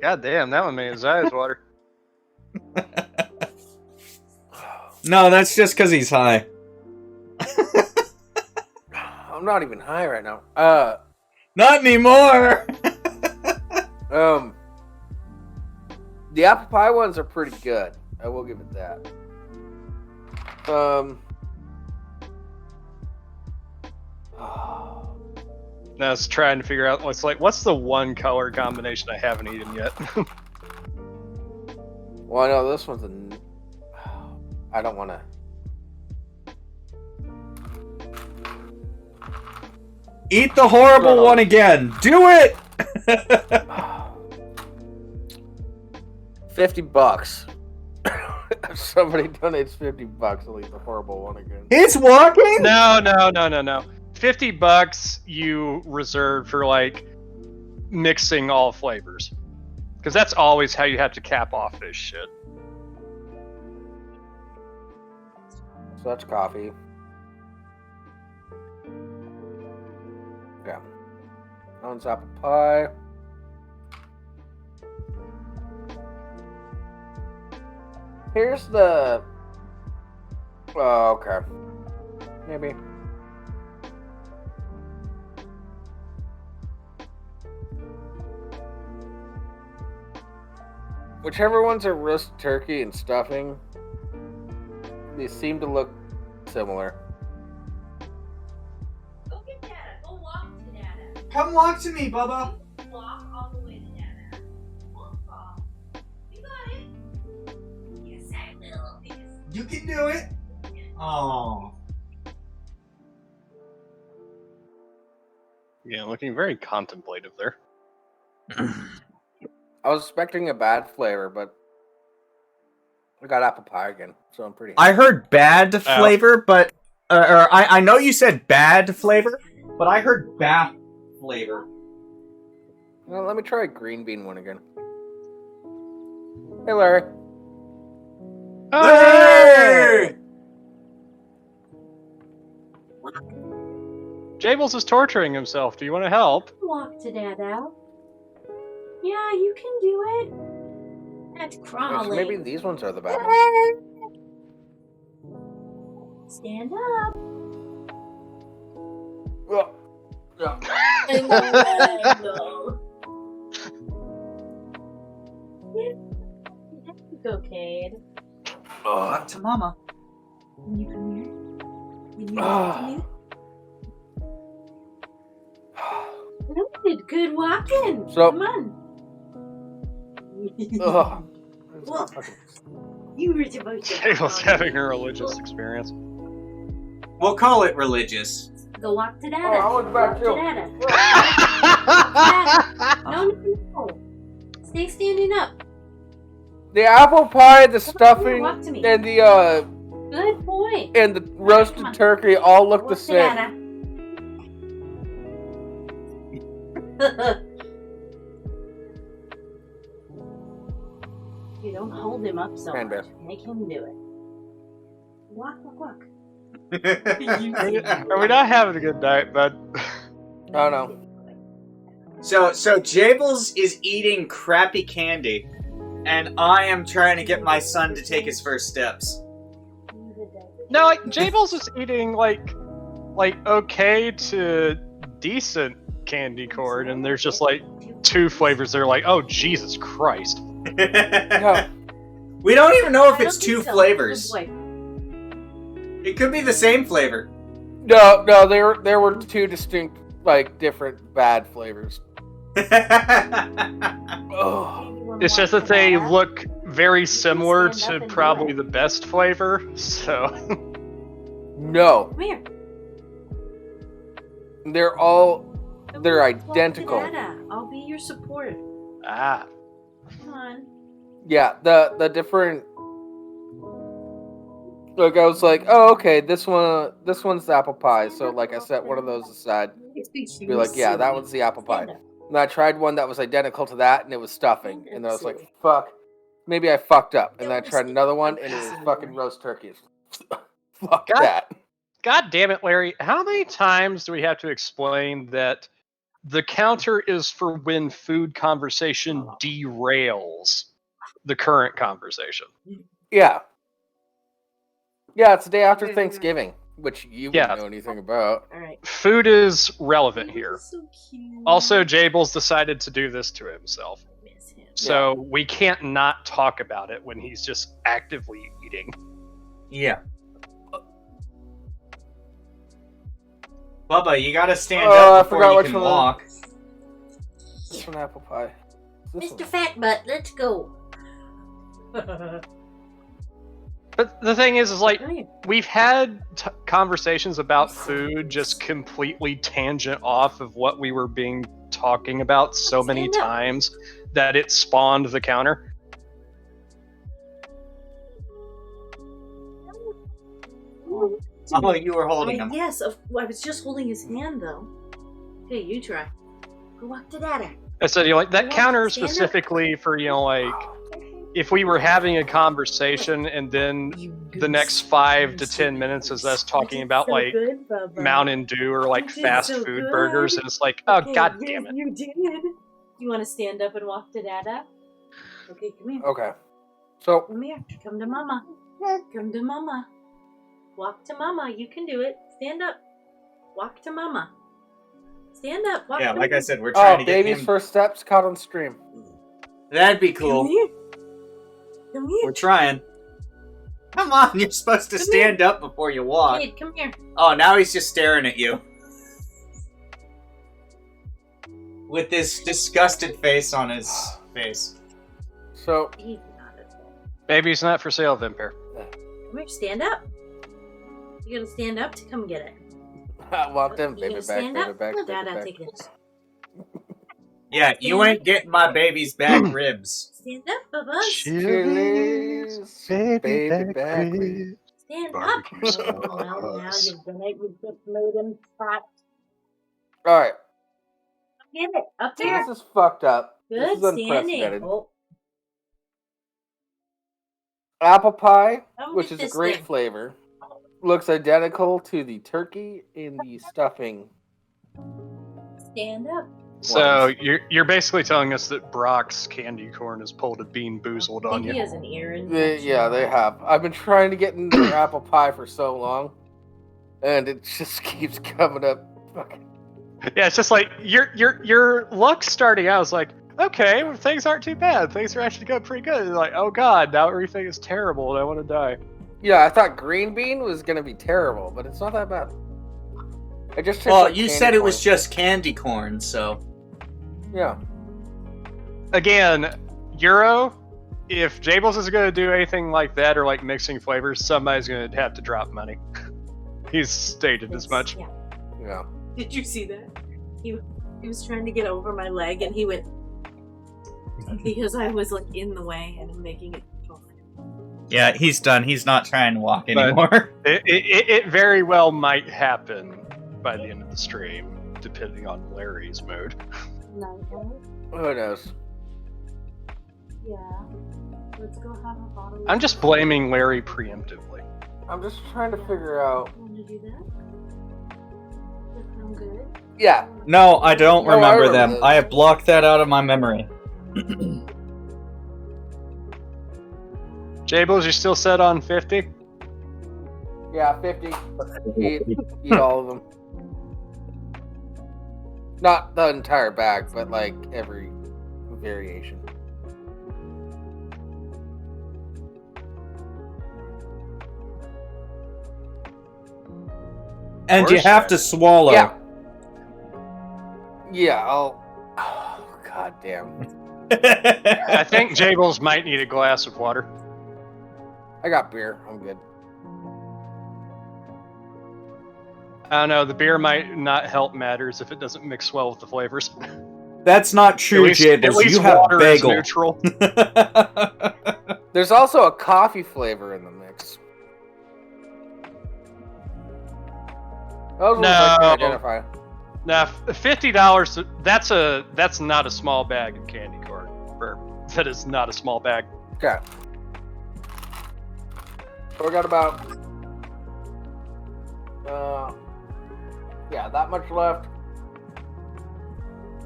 S3: God damn, that one made his eyes water.
S1: No, that's just because he's high.
S2: I'm not even high right now.
S1: Not anymore!
S2: The apple pie ones are pretty good. I will give it that.
S3: Now it's trying to figure out what's the one color combination I haven't eaten yet.
S2: Well, I know this one's I don't want to.
S1: Eat the horrible one again! Do it!
S2: $50. If somebody donates $50, I'll eat the horrible one again.
S1: It's walking?
S3: No. $50 you reserve for like mixing all flavors. Because that's always how you have to cap off this shit.
S2: So that's coffee. Yeah. That one's apple pie. Here's the... Oh, okay. Maybe. Whichever ones are roast turkey and stuffing, they seem to look similar.
S6: Go get Dada. Go walk to Dada.
S1: Come walk to me, Bubba.
S6: Walk all the way to Dada. Walk. You got it. Yes, I will.
S1: You can do it. Oh.
S3: Yeah, looking very contemplative there.
S2: I was expecting a bad flavor, but I got apple pie again, so I'm pretty
S1: I heard bad flavor, but... or I know you said bad flavor, but I heard bad flavor.
S2: Well, let me try a green bean one again. Hey, Larry.
S1: Hey!
S3: Jables is torturing himself. Do you want to help?
S6: Walk to Dada. Yeah, you can do it. That's
S2: Okay,
S6: crawling.
S2: so maybe these ones are the bad ones.
S6: Stand up.
S2: Oh, yeah.
S6: I know. Go, Cade.
S1: Talk to Mama.
S6: Can you come here? Can you
S2: Ah.
S6: walk to me? Good, good walking.
S2: So-
S6: Come on.
S2: Ugh.
S6: Well, you were supposed to.
S3: Jables having a religious experience.
S1: We'll call it religious.
S6: Go walk to Dada.
S2: Oh, I was back
S6: Walk to Dada. No. Stay standing up.
S2: The apple pie, the
S6: Come on,
S2: stuffing,
S6: walk to me.
S2: and the
S6: Good boy.
S2: and the roasted turkey all look the
S6: Walk to
S2: same.
S6: Dada. You don't hold him up so
S2: Cranberry.
S6: much. Make him do it. Walk.
S3: Are we not having a good night, bud?
S2: Oh no.
S1: So Jables is eating crappy candy, and I am trying to get my son to take his first steps.
S3: No, like Jables is eating like okay to decent candy corn, and there's just like two flavors that are like, oh Jesus Christ.
S2: No.
S1: We don't even know if
S6: I
S1: it's
S6: don't
S1: two
S6: think so.
S1: flavors.
S6: Good boy.
S1: It could be the same flavor.
S2: No, there were two distinct, like, different bad flavors. Oh,
S3: It's just that they look very similar to probably the best flavor, so.
S2: no,
S6: Come here.
S2: they're
S6: Come
S2: they're
S6: on, walk to
S2: identical.
S6: Dada. I'll be your support.
S3: Ah.
S6: Come on.
S2: Yeah, the different. Like I was like, oh, okay, this one's the apple pie. So like I set one of those aside. Be like, yeah, that one's the apple pie. And I tried one that was identical to that, and it was stuffing. And then I was like, fuck, maybe I fucked up. And then I tried another one, and it was fucking roast turkeys. Fuck that.
S3: God damn it, Larry. How many times do we have to explain that the counter is for when food conversation derails the current conversation?
S2: Yeah. Yeah, it's the day after Thanksgiving, which you
S3: Yeah.
S2: wouldn't know anything about.
S6: All right.
S3: Food is relevant here.
S6: So cute.
S3: Also, Jables decided to do this to himself.
S6: I miss him.
S3: So we can't not talk about it when he's just actively eating.
S1: Yeah. Bubba, you gotta stand
S2: I
S1: up before
S2: forgot
S1: you
S2: which
S1: can
S2: one.
S1: walk.
S2: This one apple pie. This
S6: Mr.
S2: one.
S6: Fat Butt, let's go.
S3: But the thing is like,
S6: Come here.
S3: we've had conversations about food just completely tangent off of what we were being talking about so many
S6: Stand up.
S3: times that it spawned the counter.
S1: Oh, you were holding him.
S6: Yes, I was just holding his hand though. Okay, you try. Go walk to Dada.
S3: I said, like, that
S6: Stand
S3: counter
S6: up.
S3: specifically for, like, if we were having a conversation and then the next 5 to 10 minutes is us talking about, like, Mountain Dew or, like, fast food burgers, and it's like, oh, god damn it.
S6: You did. You want to stand up and walk to Dada? Okay, come here.
S2: Okay. So,
S6: Come here. Come to Mama. Come to Mama. Walk to Mama. You can do it. Stand up. Walk to Mama. Stand up. Walk
S1: Yeah,
S6: to
S1: like I
S6: Mama.
S1: said, we're trying to get
S2: baby's
S1: him.
S2: first steps caught on stream.
S1: That'd be
S6: Come
S1: cool.
S6: here. Come here.
S1: We're trying. Come on, you're supposed to
S6: Come
S1: stand up before you walk.
S6: Kid, come here.
S1: Oh, now he's just staring at you. With this disgusted face on his face.
S2: So,
S6: He's not at all.
S3: Baby's not for sale, Vampire.
S6: Come here. Stand up. You gotta stand up to come get it.
S2: I walked in,
S6: You
S2: baby
S6: gonna
S2: back,
S6: stand
S2: baby
S6: up?
S2: back,
S6: Let
S2: baby
S6: Dada
S2: back.
S6: take it.
S1: Yeah, you ain't getting my baby's back ribs.
S6: Stand up, Bubba.
S2: Chili's, baby back.
S6: Stand up.
S3: Barbecue sauce.
S6: Oh, well, now you've done it. You've just made him fat.
S2: Alright,
S6: Get it. Up there.
S2: this is fucked up.
S6: Good
S2: This is
S6: standing.
S2: unprecedented.
S6: Oh,
S2: Apple pie,
S6: come
S2: which
S6: get
S2: is a
S6: this
S2: great
S6: thing.
S2: flavor, looks identical to the turkey in the stuffing.
S6: Stand up.
S3: So you're basically telling us that Brock's candy corn has pulled a bean boozled
S6: I
S3: on
S6: think he
S3: you.
S6: has an ear
S2: Yeah, they have. I've been trying to get into their apple pie for so long, and it just keeps coming up. Fucking.
S3: Yeah, it's just like your luck's starting out. It's like, okay, well, things aren't too bad. Things are actually going pretty good. It's like, oh god, now everything is terrible and I want to die.
S2: Yeah, I thought green bean was gonna be terrible, but it's not that bad. I just tastes
S1: Well,
S2: like
S1: you
S2: candy
S1: said it
S2: corn.
S1: was just candy corn, so.
S2: Yeah.
S3: Again, Euro, if Jables is going to do anything like that or like mixing flavors, somebody's going to have to drop money. He's stated as much.
S6: Yeah.
S2: Yeah.
S6: Did you see that? He was trying to get over my leg and he went because I was like in the way and making it.
S1: Yeah, he's done. He's not trying to walk
S3: But-
S1: anymore.
S3: It very well might happen by the end of the stream, depending on Larry's mood.
S2: Who knows?
S6: Yeah. Let's go have a bottle.
S3: I'm just blaming Larry preemptively.
S2: I'm just trying to figure out.
S6: Want to do that? That sound good?
S2: Yeah.
S1: No, I don't
S2: No, I
S1: remember
S2: remember
S1: them.
S2: those.
S1: I have blocked that out of my memory.
S3: Jables, you still set on 50?
S2: Yeah, 50. Eat all of them. Not the entire bag, but like every variation.
S1: And you have to swallow.
S2: Yeah. Yeah, I'll... Oh, god damn.
S3: I think Jables might need a glass of water.
S2: I got beer. I'm good.
S3: I don't know, the beer might not help matters if it doesn't mix well with the flavors.
S1: That's not true, Jables.
S3: At least
S1: You have
S3: water
S1: bagel.
S3: is neutral.
S2: There's also a coffee flavor in the mix. Those ones I can identify.
S3: Now, $50. That's not a small bag of candy corn. That is not a small bag.
S2: Okay. So we got about, yeah, that much left.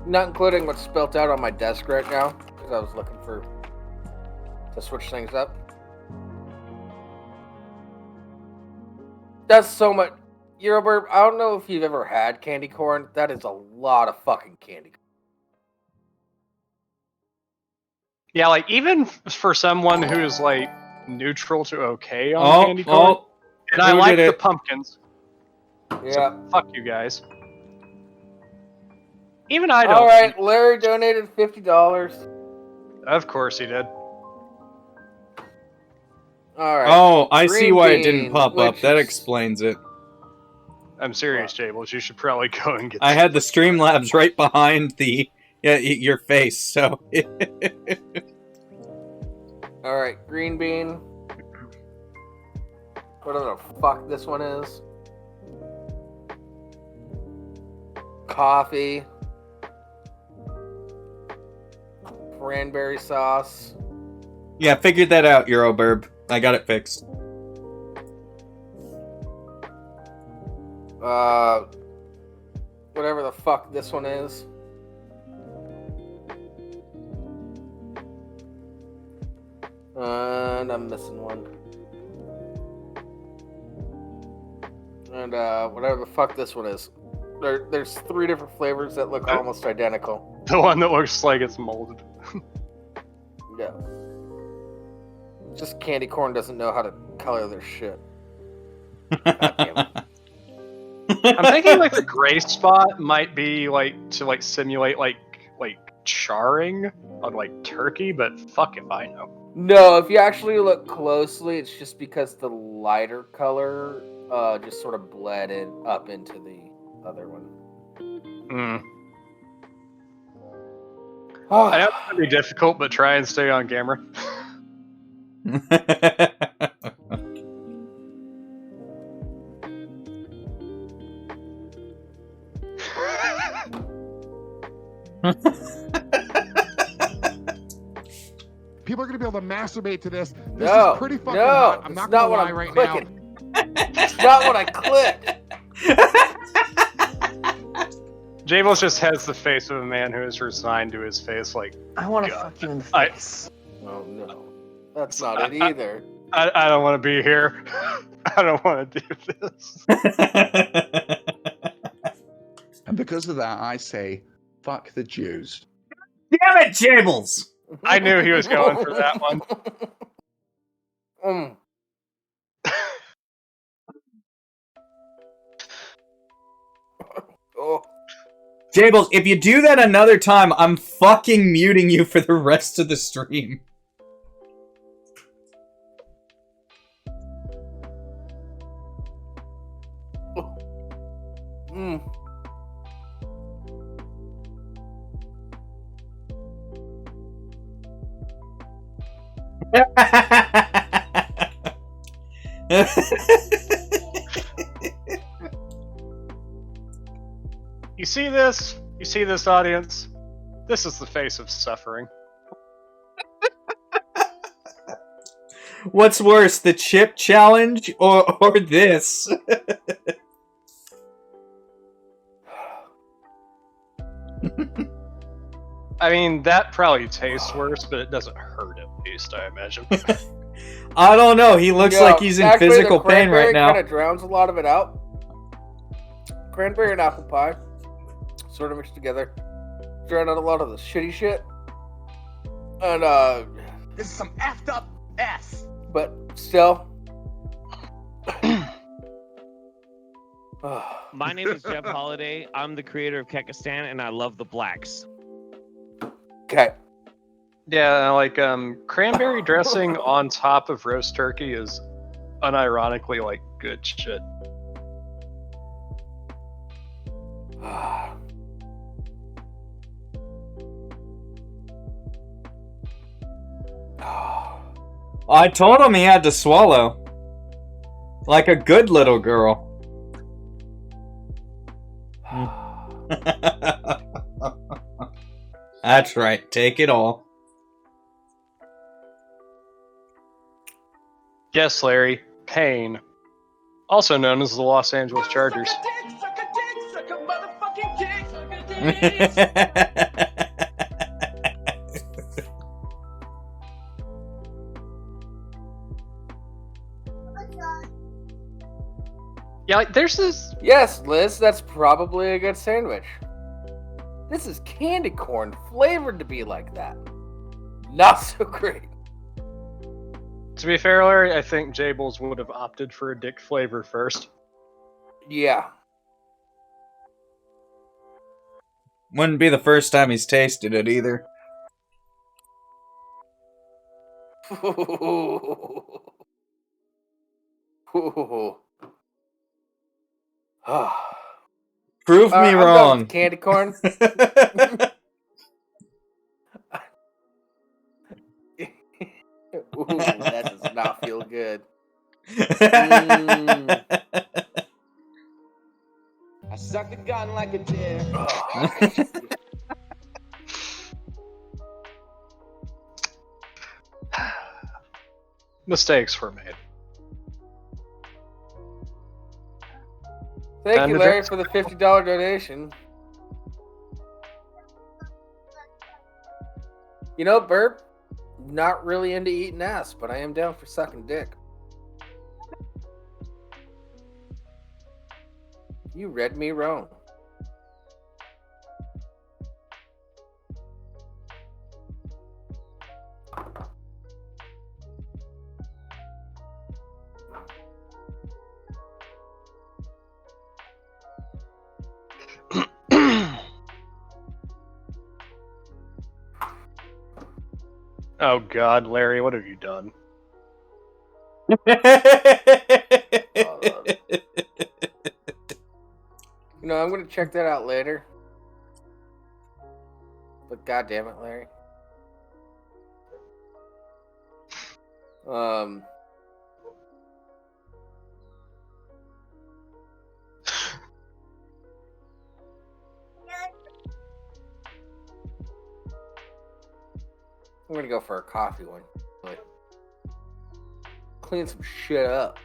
S2: Not including what's spilt out on my desk right now, because I was looking to switch things up. That's so much. Euroburb, I don't know if you've ever had candy corn. That is a lot of fucking candy corn.
S3: Yeah, like even for someone who's like neutral to okay on candy corn, and I like the pumpkins.
S2: Yeah.
S3: So fuck you guys. Even I don't.
S2: All right, Larry donated $50.
S3: Of course he did.
S2: All right.
S1: Oh, I see
S2: Green
S1: why it
S2: bean,
S1: didn't pop up.
S2: which
S1: That
S2: is-
S1: explains it.
S3: I'm serious, Jables. You should probably go and get.
S1: I had the Streamlabs right behind your face, so.
S2: All right, green bean. Whatever the fuck this one is. Coffee. Cranberry sauce.
S1: Yeah, figured that out, Euroburb. I got it fixed.
S2: Whatever the fuck this one is. And I'm missing one. And whatever the fuck this one is. There's 3 different flavors that look almost identical.
S3: The one that looks like it's molded.
S2: Yeah. Just candy corn doesn't know how to color their shit. God damn it.
S3: I'm thinking like the gray spot might be like to like simulate like charring on like turkey, but fuck if I know.
S2: No, if you actually look closely, it's just because the lighter color just sort of bled up into the other one.
S3: Mm. I know it's gonna be difficult, but try and stay on camera.
S4: People are gonna be able to masturbate to this. This
S2: No,
S4: is pretty fucking
S2: no,
S4: hot. I'm
S2: that's
S4: not gonna
S2: not what
S4: lie
S2: I'm
S4: right
S2: clicking. That's not what I clicked.
S3: Jables just has the face of a man who is resigned to his face. Like,
S8: I want to
S3: God.
S8: fuck you in the
S3: I-
S8: face.
S2: Oh no, that's not it either.
S3: I don't want to be here. I don't want to do this.
S7: And because of that, I say, fuck the Jews.
S1: Damn it, Jables!
S3: I knew he was going for that one.
S2: Mm. Oh.
S1: Jables, if you do that another time, I'm fucking muting you for the rest of the stream.
S2: Mm.
S3: You see this? You see this, audience? This is the face of suffering.
S1: What's worse, the chip challenge or this?
S3: I mean, that probably tastes worse, but it doesn't hurt at least, I imagine.
S1: I don't know. He looks
S2: Yeah,
S1: like he's in
S2: actually,
S1: physical
S2: the
S1: pain right now.
S2: Kind of drowns a lot of it out. Cranberry and apple pie, sort of mixed together, drown out a lot of the shitty shit. And
S8: This is some effed up S.
S2: but still,
S9: My name is Jeb Holiday. I'm the creator of Kekistan, and I love the blacks.
S2: Okay.
S3: Yeah, like cranberry dressing on top of roast turkey is unironically like good shit.
S1: I told him he had to swallow. Like a good little girl. That's right, take it all.
S3: Yes, Larry, Payne, also known as the Los Angeles Chargers. Yeah, like there's this.
S2: Yes, Liz, that's probably a good sandwich. This is candy corn flavored to be like that. Not so great.
S3: To be fair, Larry, I think Jables would have opted for a dick flavor first.
S2: Yeah.
S1: Wouldn't be the first time he's tasted it either. Prove me
S2: I'm done
S1: wrong.
S2: with candy corn. Ooh, that does not feel good.
S8: I suck the gun like a dick.
S3: Mistakes were made.
S2: Thank
S3: Time
S2: you,
S3: to
S2: Larry,
S3: drink.
S2: for the $50 donation. You know, Burp, not really into eating ass, but I am down for sucking dick. You read me wrong.
S3: Oh God, Larry, what have you done?
S2: You know, I'm going to check that out later. But God damn it, Larry. I'm going to go for a coffee one. Like, clean some shit up.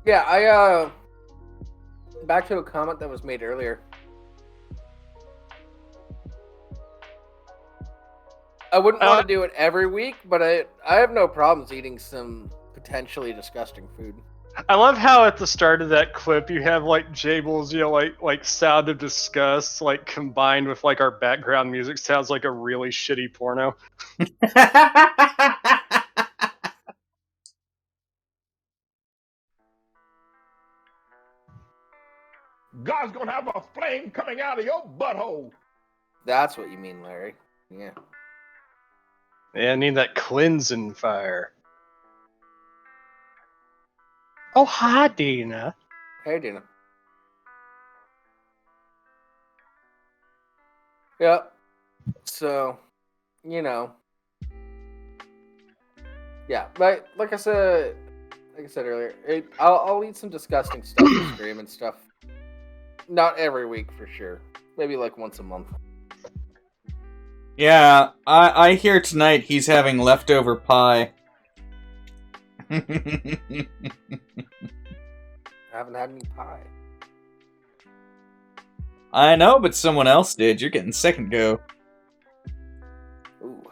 S2: Yeah, back to a comment that was made earlier. I wouldn't want to do it every week, but I have no problems eating some potentially disgusting food.
S3: I love how at the start of that clip you have like Jables, you know, like sound of disgust, like combined with like our background music sounds like a really shitty porno.
S4: God's gonna have a flame coming out of your butthole.
S2: That's what you mean, Larry. Yeah.
S3: Yeah, I need that cleansing fire. Oh, hi, Dina.
S2: Hey, Dina. Yep. So, you know. Yeah, like I said earlier, I'll eat some disgusting stuff to stream and stuff. Not every week for sure. Maybe like once a month.
S1: Yeah, I hear tonight he's having leftover pie.
S2: I haven't had any pie.
S1: I know, but someone else did. You're getting second go.
S2: Ooh.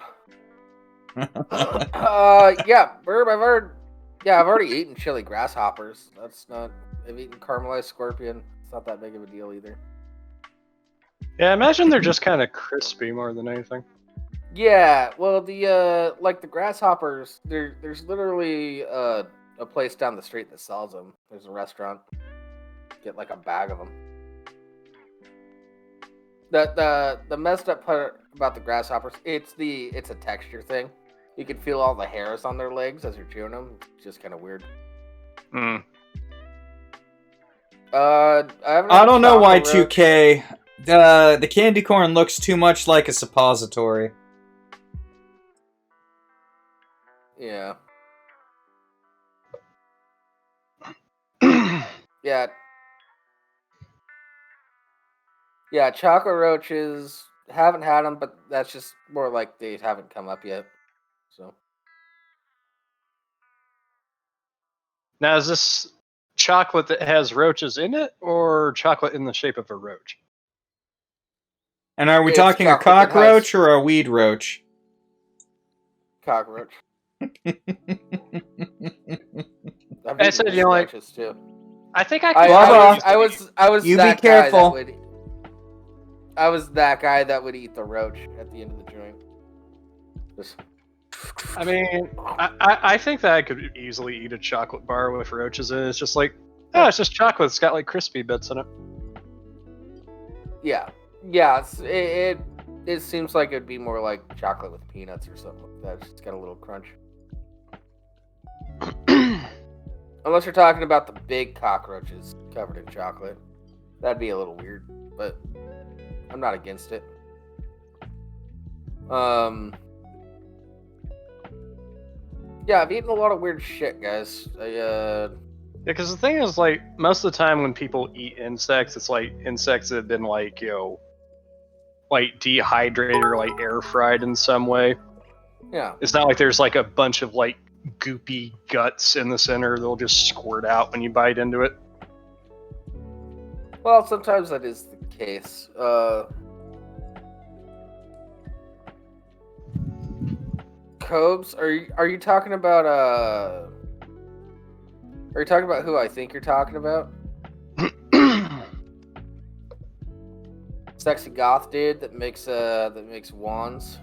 S2: Yeah, Burb, I've already eaten chili grasshoppers. I've eaten caramelized scorpion. It's not that big of a deal either.
S3: Yeah, I imagine they're just kind of crispy more than anything.
S2: Yeah, well, the like the grasshoppers, there's literally a place down the street that sells them. There's a restaurant. Get like a bag of them. The messed up part about the grasshoppers, it's a texture thing. You can feel all the hairs on their legs as you're chewing them. It's just kind of weird.
S3: Hmm.
S2: I
S1: I don't know why
S2: chocolate roach.
S1: 2K. The candy corn looks too much like a suppository.
S2: Yeah. Yeah. Yeah, chocolate roaches, haven't had them, but that's just more like they haven't come up yet. So
S3: Now, is this chocolate that has roaches in it, or chocolate in the shape of a roach?
S1: And are we
S2: It's
S1: talking a
S2: chocolate that
S1: cockroach
S2: has-
S1: or a weed roach?
S2: cockroach.
S3: I said, you know, like-
S2: roaches too.
S3: I think I
S2: I,
S3: could.
S1: Bubba,
S2: I was
S1: you be
S2: that guy
S1: careful.
S2: that would. I was that guy that would eat the roach at the end of the joint. Just,
S3: I mean, I think that I could easily eat a chocolate bar with roaches in it. It's just like, oh, it's just chocolate. It's got like crispy bits in it.
S2: yeah, it seems like it'd be more like chocolate with peanuts or something like that. It's got a little crunch. Unless you're talking about the big cockroaches covered in chocolate, that'd be a little weird. But I'm not against it. Yeah, I've eaten a lot of weird shit, guys.
S3: Yeah, because the thing is, like, most of the time when people eat insects, it's like insects that have been like, you know, like dehydrated or like air fried in some way.
S2: Yeah.
S3: It's not like there's like a bunch of like goopy guts in the center that'll just squirt out when you bite into it.
S2: Well, sometimes that is the case. Cobes, are you talking about Are you talking about who I think you're talking about? Sexy goth dude that makes wands.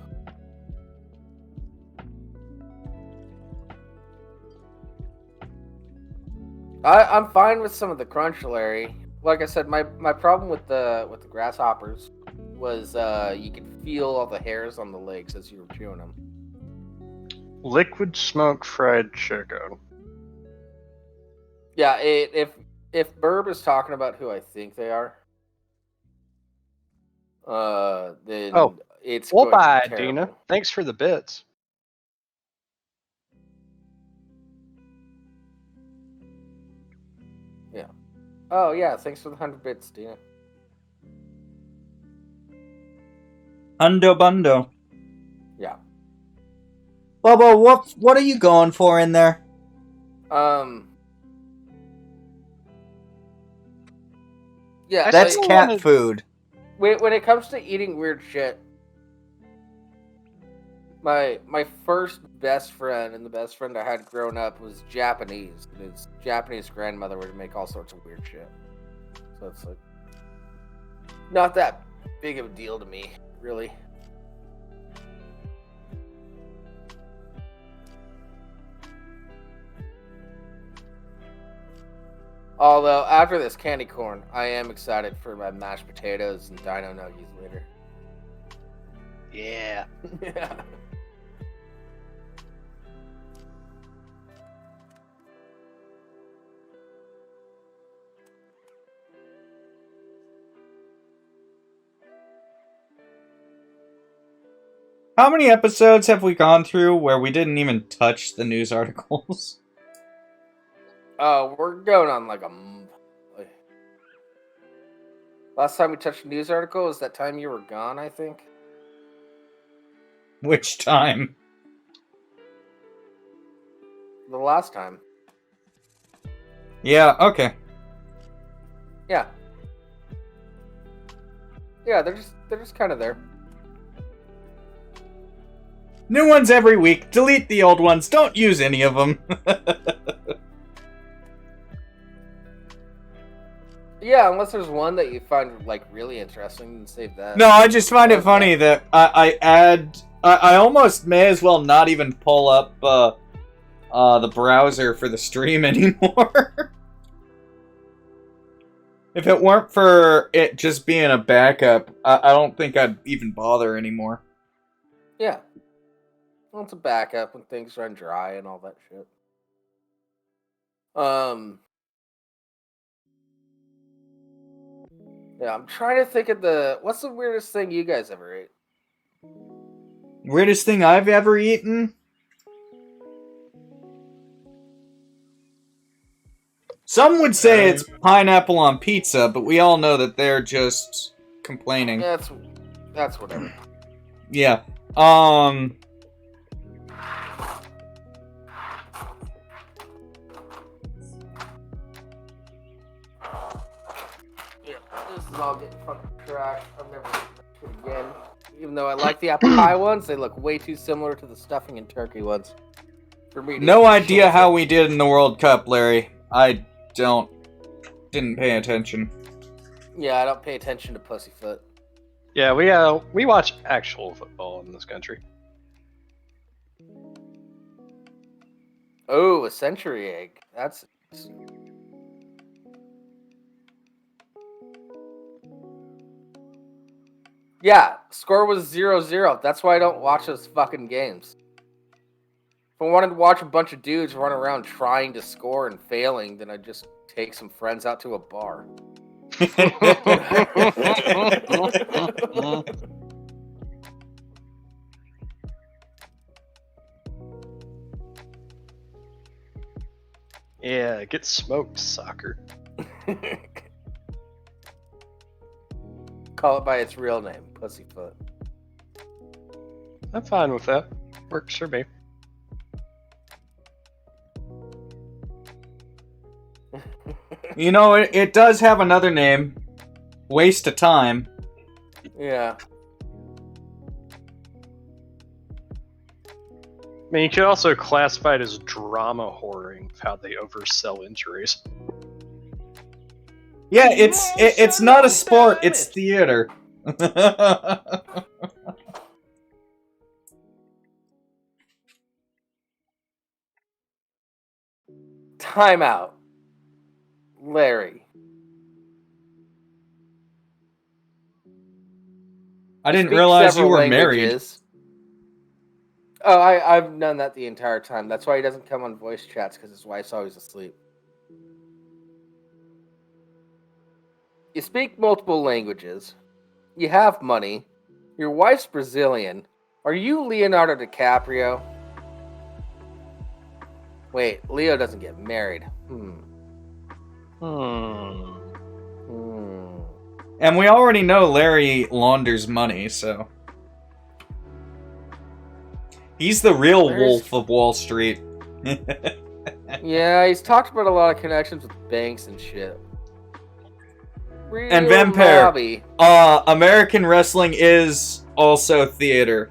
S2: I'm fine with some of the crunch, Larry. Like I said, my problem with the grasshoppers was you could feel all the hairs on the legs as you were chewing them.
S3: Liquid smoke fried chicken.
S2: Yeah, if Burb is talking about who I think they are, then it's
S3: Well,
S2: going to be
S3: bye,
S2: terrible.
S3: Dina. Thanks for the bits.
S2: Yeah. Oh yeah, thanks for the 100 bits, Dina.
S1: Hundo bundo.
S2: Yeah.
S1: Bubba, what are you going for in there?
S2: Yeah,
S1: That's
S2: like,
S1: cat food.
S2: when it comes to eating weird shit, my first best friend and the best friend I had growing up was Japanese. And his Japanese grandmother would make all sorts of weird shit. So it's like not that big of a deal to me, really. Although, after this candy corn, I am excited for my mashed potatoes and dino nuggies later.
S3: Yeah.
S2: Yeah.
S1: How many episodes have we gone through where we didn't even touch the news articles?
S2: Oh, we're going on like a month. Last time we touched a news article was that time you were gone, I think.
S1: Which time?
S2: The last time.
S1: Yeah, okay.
S2: Yeah. Yeah, they're just kind of there.
S1: New ones every week. Delete the old ones. Don't use any of them.
S2: Yeah, unless there's one that you find like really interesting, then save that.
S1: No, I just find it funny that I almost may as well not even pull up the browser for the stream anymore. If it weren't for it just being a backup, I don't think I'd even bother anymore.
S2: Yeah. Well, it's a backup when things run dry and all that shit. Yeah, I'm trying to think of what's the weirdest thing you guys ever ate?
S1: Weirdest thing I've ever eaten? Some would say it's pineapple on pizza, but we all know that they're just complaining.
S2: Yeah, that's whatever.
S1: Yeah.
S2: Yeah, this is all getting fucking trash. I'm never eating that shit again. Even though I like the apple pie ones, they look way too similar to the stuffing and turkey ones. For me,
S1: No idea how we did in the World Cup, Larry. I didn't pay attention.
S2: Yeah, I don't pay attention to pussyfoot.
S3: Yeah, we watch actual football in this country.
S2: Oh, a century egg. That's... Yeah, score was 0-0. That's why I don't watch those fucking games. If I wanted to watch a bunch of dudes run around trying to score and failing, then I'd just take some friends out to a bar.
S3: Yeah, get smoked, soccer.
S2: Call it by its real name, pussyfoot.
S3: I'm fine with that. Works for me.
S1: You know, it does have another name. Waste of time.
S2: Yeah.
S3: I mean, you could also classify it as drama whoring, how they oversell injuries.
S1: Yeah, it's not a sport, it's theater.
S2: Time out. Larry.
S1: I didn't
S2: Speak
S1: realize you
S2: several
S1: were married.
S2: languages. Oh, I've known that the entire time. That's why he doesn't come on voice chats, because his wife's always asleep. You speak multiple languages. You have money. Your wife's Brazilian. Are you Leonardo DiCaprio? Wait, Leo doesn't get married.
S1: And we already know Larry launders money, so... He's the real wolf of Wall Street.
S2: Yeah, he's talked about a lot of connections with banks and shit.
S1: And Vampire, American wrestling is also theater.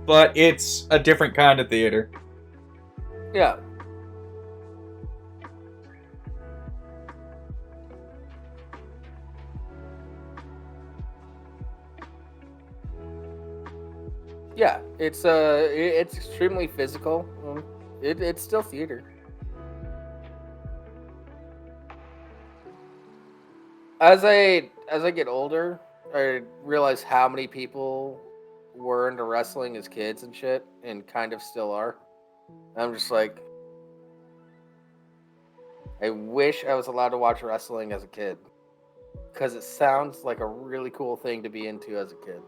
S1: But it's a different kind of theater.
S2: Yeah. Yeah, it's extremely physical. It's still theater. As I get older, I realize how many people were into wrestling as kids and shit, and kind of still are. I'm just like, I wish I was allowed to watch wrestling as a kid, because it sounds like a really cool thing to be into as a kid.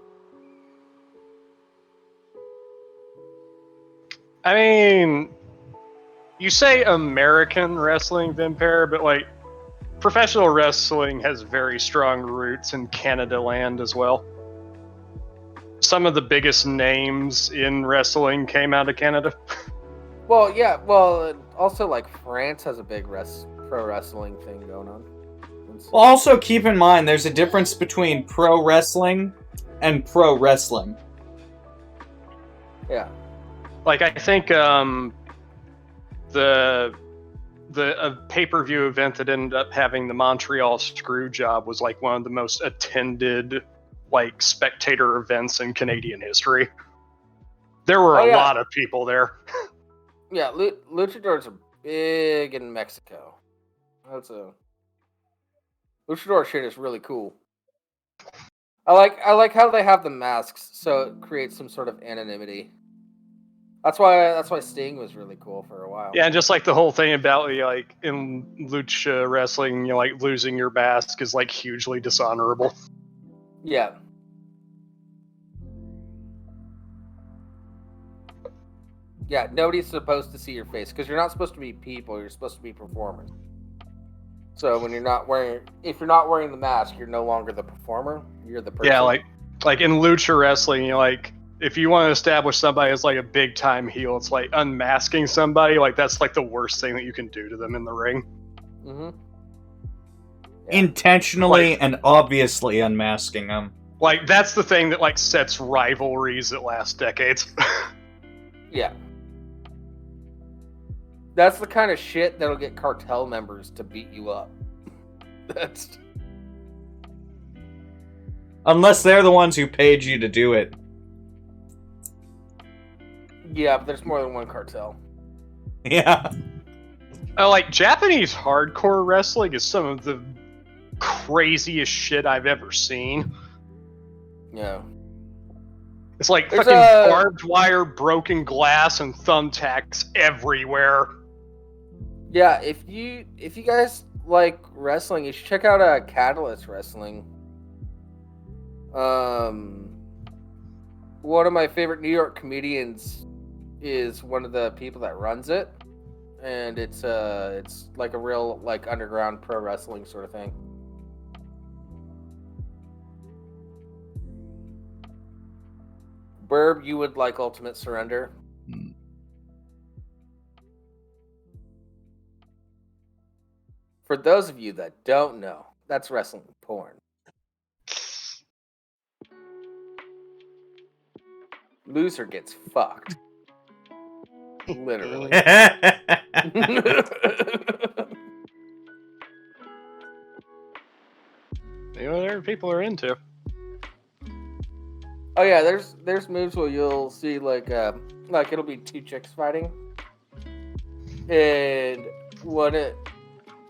S3: I mean, you say American wrestling, Vampire, but like, professional wrestling has very strong roots in Canada land as well. Some of the biggest names in wrestling came out of Canada.
S2: Well, yeah, also like France has a big pro wrestling thing going on.
S1: Well, also keep in mind, there's a difference between pro wrestling and pro wrestling.
S2: Yeah.
S3: Like, I think the a pay-per-view event that ended up having the Montreal screw job was like one of the most attended like spectator events in Canadian history. There were a lot of people there.
S2: Yeah, luchadors are big in Mexico. Luchador shit is really cool. I like how they have the masks, so it creates some sort of anonymity. That's why Sting was really cool for a while.
S3: Yeah, and just like the whole thing about like in lucha wrestling, you know, like losing your mask is like hugely dishonorable.
S2: Yeah. Yeah, nobody's supposed to see your face because you're not supposed to be people. You're supposed to be performers. So when you're not wearing the mask, you're no longer the performer. You're the person.
S3: Yeah, like in lucha wrestling, you know, like if you want to establish somebody as like a big time heel, it's like unmasking somebody. Like that's like the worst thing that you can do to them in the ring.
S2: Mm-hmm. Yeah.
S1: Intentionally and obviously unmasking them.
S3: Like that's the thing that like sets rivalries that last decades.
S2: Yeah. That's the kind of shit that'll get cartel members to beat you up. That's...
S1: Unless they're the ones who paid you to do it.
S2: Yeah, but there's more than one cartel.
S1: Yeah.
S3: Like Japanese hardcore wrestling is some of the craziest shit I've ever seen.
S2: Yeah.
S3: It's like fucking barbed wire, broken glass, and thumbtacks everywhere.
S2: Yeah, if you guys like wrestling, you should check out Catalyst Wrestling. One of my favorite New York comedians is one of the people that runs it, and it's like a real like underground pro wrestling sort of thing. Burb, you would like Ultimate Surrender? For those of you that don't know, that's wrestling porn. Loser gets fucked. Literally.
S3: You know, there people are into.
S2: Oh yeah, there's moves where you'll see like it'll be two chicks fighting, and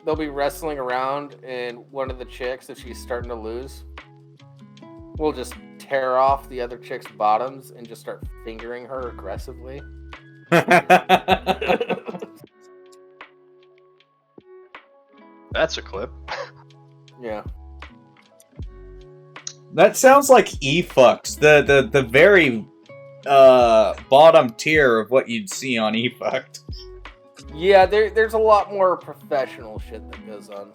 S2: they'll be wrestling around, and one of the chicks, if she's starting to lose, will just tear off the other chick's bottoms and just start fingering her aggressively.
S3: That's a clip.
S2: Yeah.
S1: That sounds like eFucks, the very bottom tier of what you'd see on eFucked.
S2: Yeah, there's a lot more professional shit that goes on.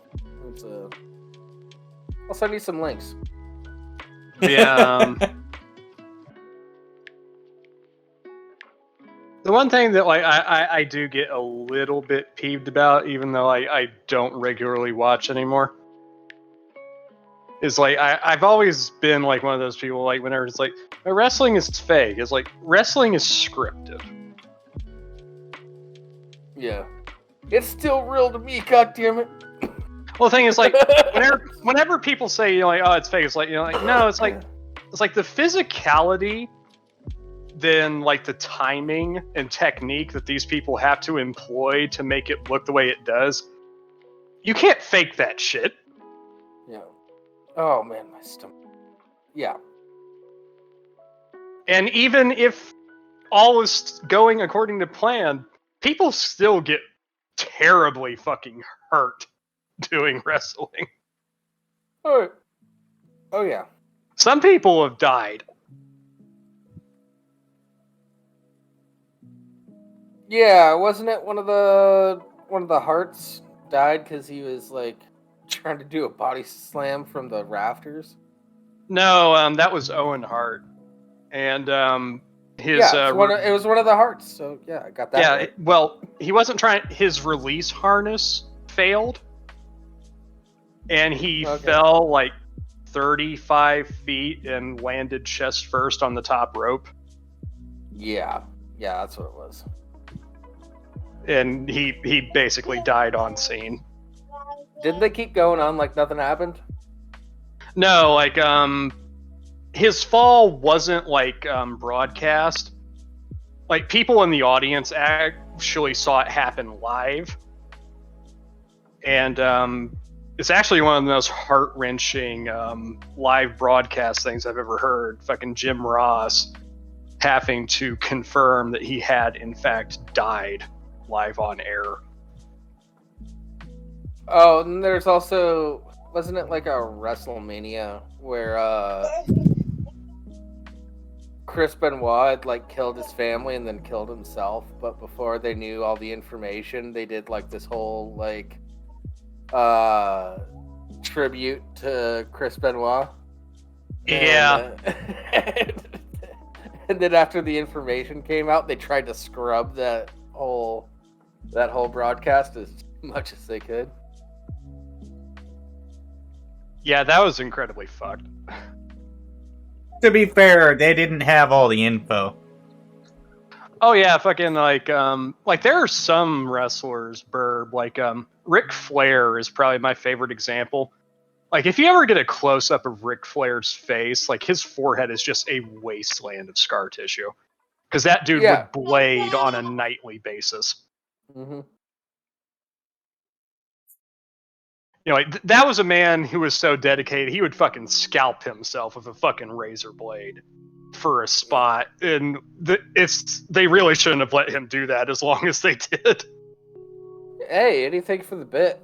S2: I'll send you some links.
S3: Yeah. The one thing that like I do get a little bit peeved about, even though I don't regularly watch anymore, is like I've always been like one of those people like whenever it's like wrestling is fake. It's like wrestling is scripted.
S2: Yeah. It's still real to me, goddammit.
S3: Well, the thing is, like, whenever people say, you know, like, oh, it's fake, it's like, you know, like, no, it's like the physicality, then, like, the timing and technique that these people have to employ to make it look the way it does. You can't fake that shit.
S2: Yeah. Oh, man, my stomach. Yeah.
S3: And even if all is going according to plan, people still get terribly fucking hurt doing wrestling.
S2: Oh yeah.
S3: Some people have died.
S2: Yeah, wasn't it one of the Hearts died because he was like trying to do a body slam from the rafters?
S3: No, that was Owen Hart, and his
S2: it was one of the Hearts. So yeah, I got that.
S3: Yeah,
S2: right.
S3: well, he wasn't trying. His release harness failed, and he fell like 35 feet and landed chest first on the top rope.
S2: Yeah, that's what it was.
S3: and he basically died on scene.
S2: Didn't they keep going on like nothing happened?
S3: No, like his fall wasn't like broadcast. Like people in the audience actually saw it happen live, and it's actually one of the most heart-wrenching live broadcast things I've ever heard. Fucking Jim Ross having to confirm that he had in fact died live on air.
S2: Oh, and there's also, wasn't it like a WrestleMania where Chris Benoit had like killed his family and then killed himself, but before they knew all the information, they did like this whole like tribute to Chris Benoit.
S3: Yeah.
S2: And then after the information came out, they tried to scrub that whole broadcast as much as they could.
S3: Yeah, that was incredibly fucked.
S1: To be fair, they didn't have all the info.
S3: Oh yeah, fucking like there are some wrestlers, Burb, like Ric Flair is probably my favorite example. Like if you ever get a close up of Ric Flair's face, like his forehead is just a wasteland of scar tissue. Because that dude would blade on a nightly basis.
S2: Mm-hmm.
S3: You know, like that was a man who was so dedicated, he would fucking scalp himself with a fucking razor blade for a spot, and they really shouldn't have let him do that as long as they did.
S2: Hey, anything for the bit.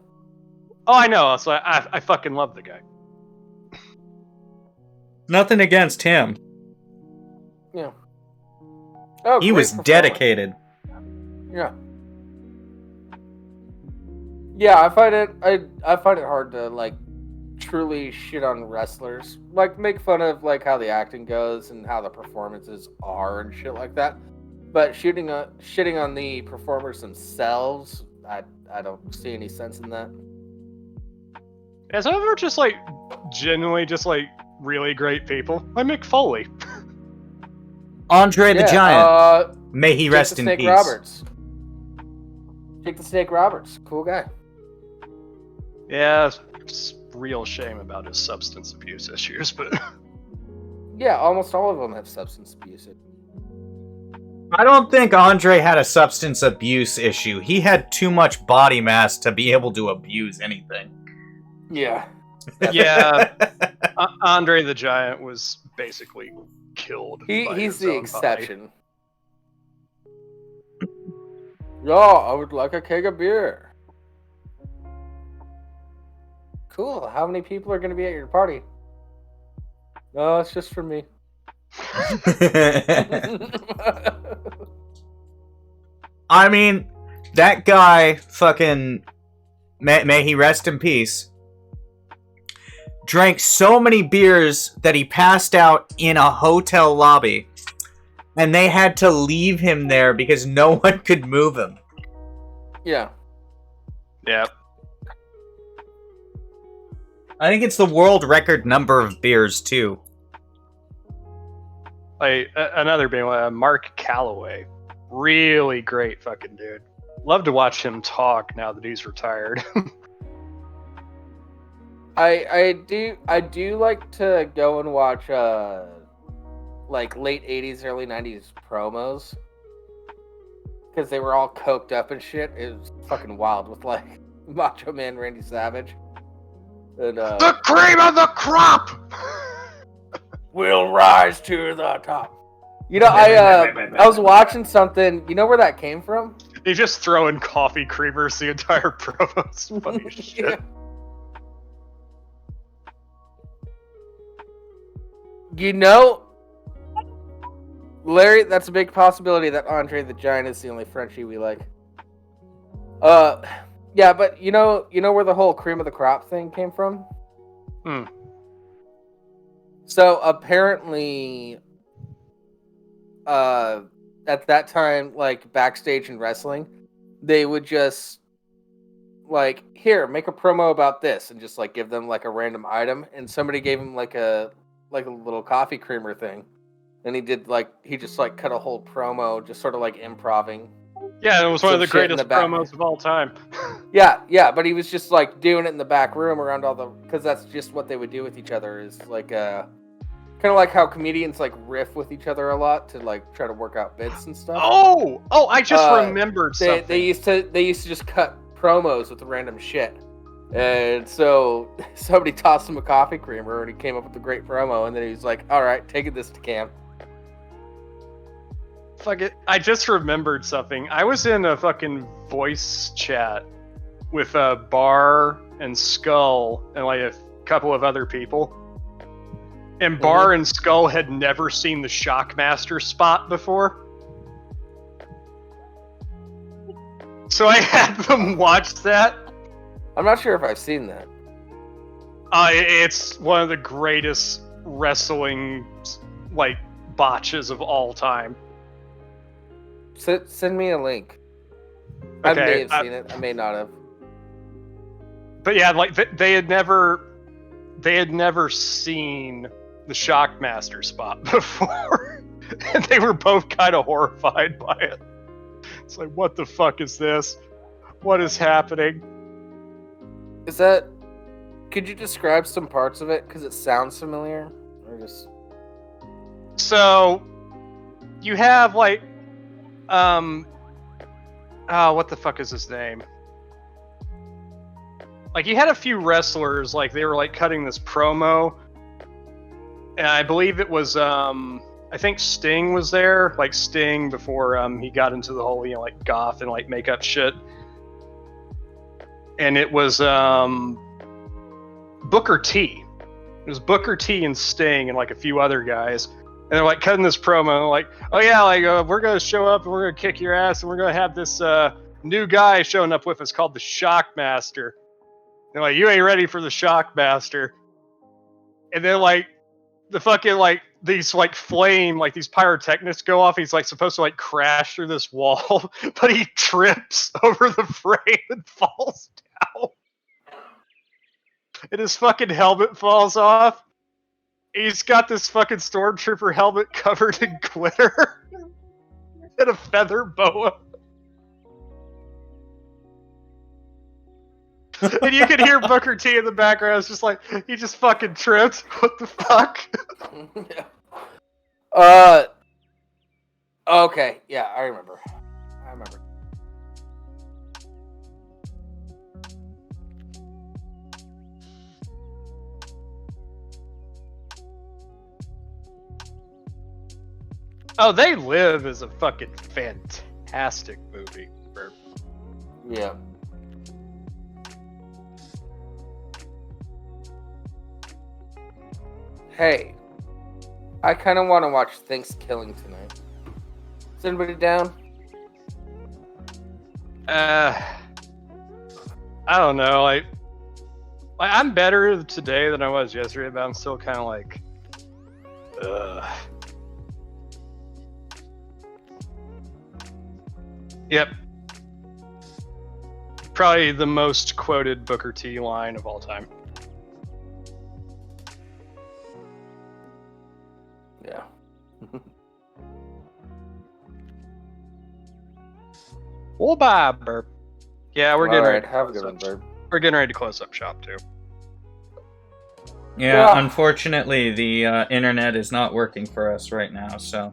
S3: Oh, I know. So I fucking love the guy.
S1: Nothing against him.
S2: Yeah. Oh,
S1: he was dedicated.
S2: Yeah. Yeah, I find it hard to like truly shit on wrestlers. Like make fun of like how the acting goes and how the performances are and shit like that. But shitting on the performers themselves, I don't see any sense in that.
S3: Yeah, some of them are just like genuinely just like really great people. Like Mick Foley.
S1: Andre the Giant. May he rest in peace.
S2: Roberts. Jake the Snake Roberts. Cool guy.
S3: Yeah, it's real shame about his substance abuse issues, but
S2: yeah, almost all of them have substance abuse.
S1: I don't think Andre had a substance abuse issue. He had too much body mass to be able to abuse anything.
S2: Yeah.
S3: Yeah. Andre the Giant was basically killed.
S2: He's the exception. Yeah, I would like a keg of beer. Cool. How many people are going to be at your party? No, it's just for me.
S1: I mean, that guy fucking... May he rest in peace. Drank so many beers that he passed out in a hotel lobby. And they had to leave him there because no one could move him.
S2: Yeah.
S3: Yeah.
S1: I think it's the world record number of beers, too.
S3: Like, another big one, Mark Calloway. Really great fucking dude. Love to watch him talk now that he's retired.
S2: I do like to go and watch like late 80s, early 90s promos. Because they were all coked up and shit. It was fucking wild with like Macho Man Randy Savage. And,
S3: the cream of the crop
S2: will rise to the top. You know, I was watching something. You know where that came from?
S3: He's just throwing coffee creamers the entire promo. It's funny as shit.
S2: Yeah. You know, Larry, that's a big possibility that Andre the Giant is the only Frenchie we like. Yeah, but you know where the whole cream of the crop thing came from? So apparently, at that time, like backstage in wrestling, they would just like, here, make a promo about this, and just like give them like a random item, and somebody gave him like a little coffee creamer thing, and he just like cut a whole promo, just sort of like improvising
S3: Yeah, it was one of the
S2: Some shit in
S3: greatest
S2: the back.
S3: promos of all time.
S2: Yeah, but he was just like doing it in the back room around all the, because that's just what they would do with each other, is like kind of like how comedians like riff with each other a lot to like try to work out bits and stuff.
S3: Oh, I just remembered something.
S2: They used to just cut promos with random shit. And so somebody tossed him a coffee creamer and he came up with a great promo, and then he was like, all right, taking this to camp.
S3: Fuck it. I just remembered something. I was in a fucking voice chat with Bar and Skull and like a couple of other people. And Bar and Skull had never seen the Shockmaster spot before. So I had them watch that.
S2: I'm not sure if I've seen that.
S3: It's one of the greatest wrestling like botches of all time.
S2: Send me a link.
S3: Okay,
S2: I may have seen it. I may not have.
S3: But yeah, like they had never seen the Shockmaster spot before, and they were both kind of horrified by it. It's like, what the fuck is this? What is happening?
S2: Is that? Could you describe some parts of it? Because it sounds familiar. Or just.
S3: So, you have like, what the fuck is his name? Like, you had a few wrestlers, like, they were, like, cutting this promo. And I believe it was, I think Sting was there. Like, Sting before, he got into the whole, like, goth and, like, makeup shit. And it was, Booker T. It was Booker T and Sting and, like, a few other guys. And they're, like, cutting this promo. And they're like, oh, yeah, like, we're going to show up and we're going to kick your ass. And we're going to have this, new guy showing up with us called the Shockmaster. They're like, you ain't ready for the Shockmaster. And then, like, the fucking, like, these, like, flame, like, these pyrotechnics go off. He's, like, supposed to, like, crash through this wall. But he trips over the frame and falls down. And his fucking helmet falls off. He's got this fucking stormtrooper helmet covered in glitter. And a feather boa. And you can hear Booker T in the background. It's just like, he just fucking tripped. What the fuck?
S2: Okay. Yeah, I remember.
S3: Oh, They Live is a fucking fantastic movie.
S2: Yeah. Hey, I kind of want to watch Thanksgiving tonight. Is anybody down?
S3: I don't know. Like I'm better today than I was yesterday, but I'm still kind of like, Yep. Probably the most quoted Booker T line of all time.
S2: Yeah.
S3: Well, bye, Burp. Yeah, we're getting ready.
S2: Have a good one, Burp.
S3: We're getting ready to close up shop too.
S1: Yeah, unfortunately, the internet is not working for us right now, so.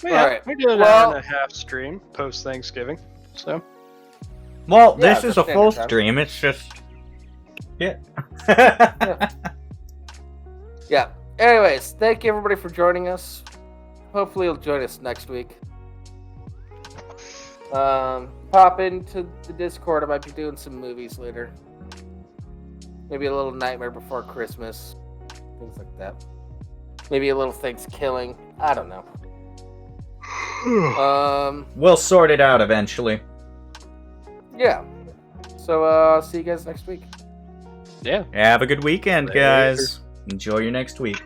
S3: Yeah,
S2: Alright.
S3: we did an hour and a half stream post Thanksgiving, so.
S1: Well,
S2: Yeah,
S1: this is
S2: that's
S1: a full
S2: standard time.
S1: stream. It's just. Yeah.
S2: Yeah. Anyways, thank you everybody for joining us. Hopefully you'll join us next week. Pop into the Discord. I might be doing some movies later. Maybe a little Nightmare Before Christmas. Things like that. Maybe a little Thanksgiving. I don't know.
S1: We'll sort it out eventually.
S2: Yeah. So, see you guys next week.
S3: Yeah.
S1: Have a good weekend,
S3: Later.
S1: guys. Enjoy your next week.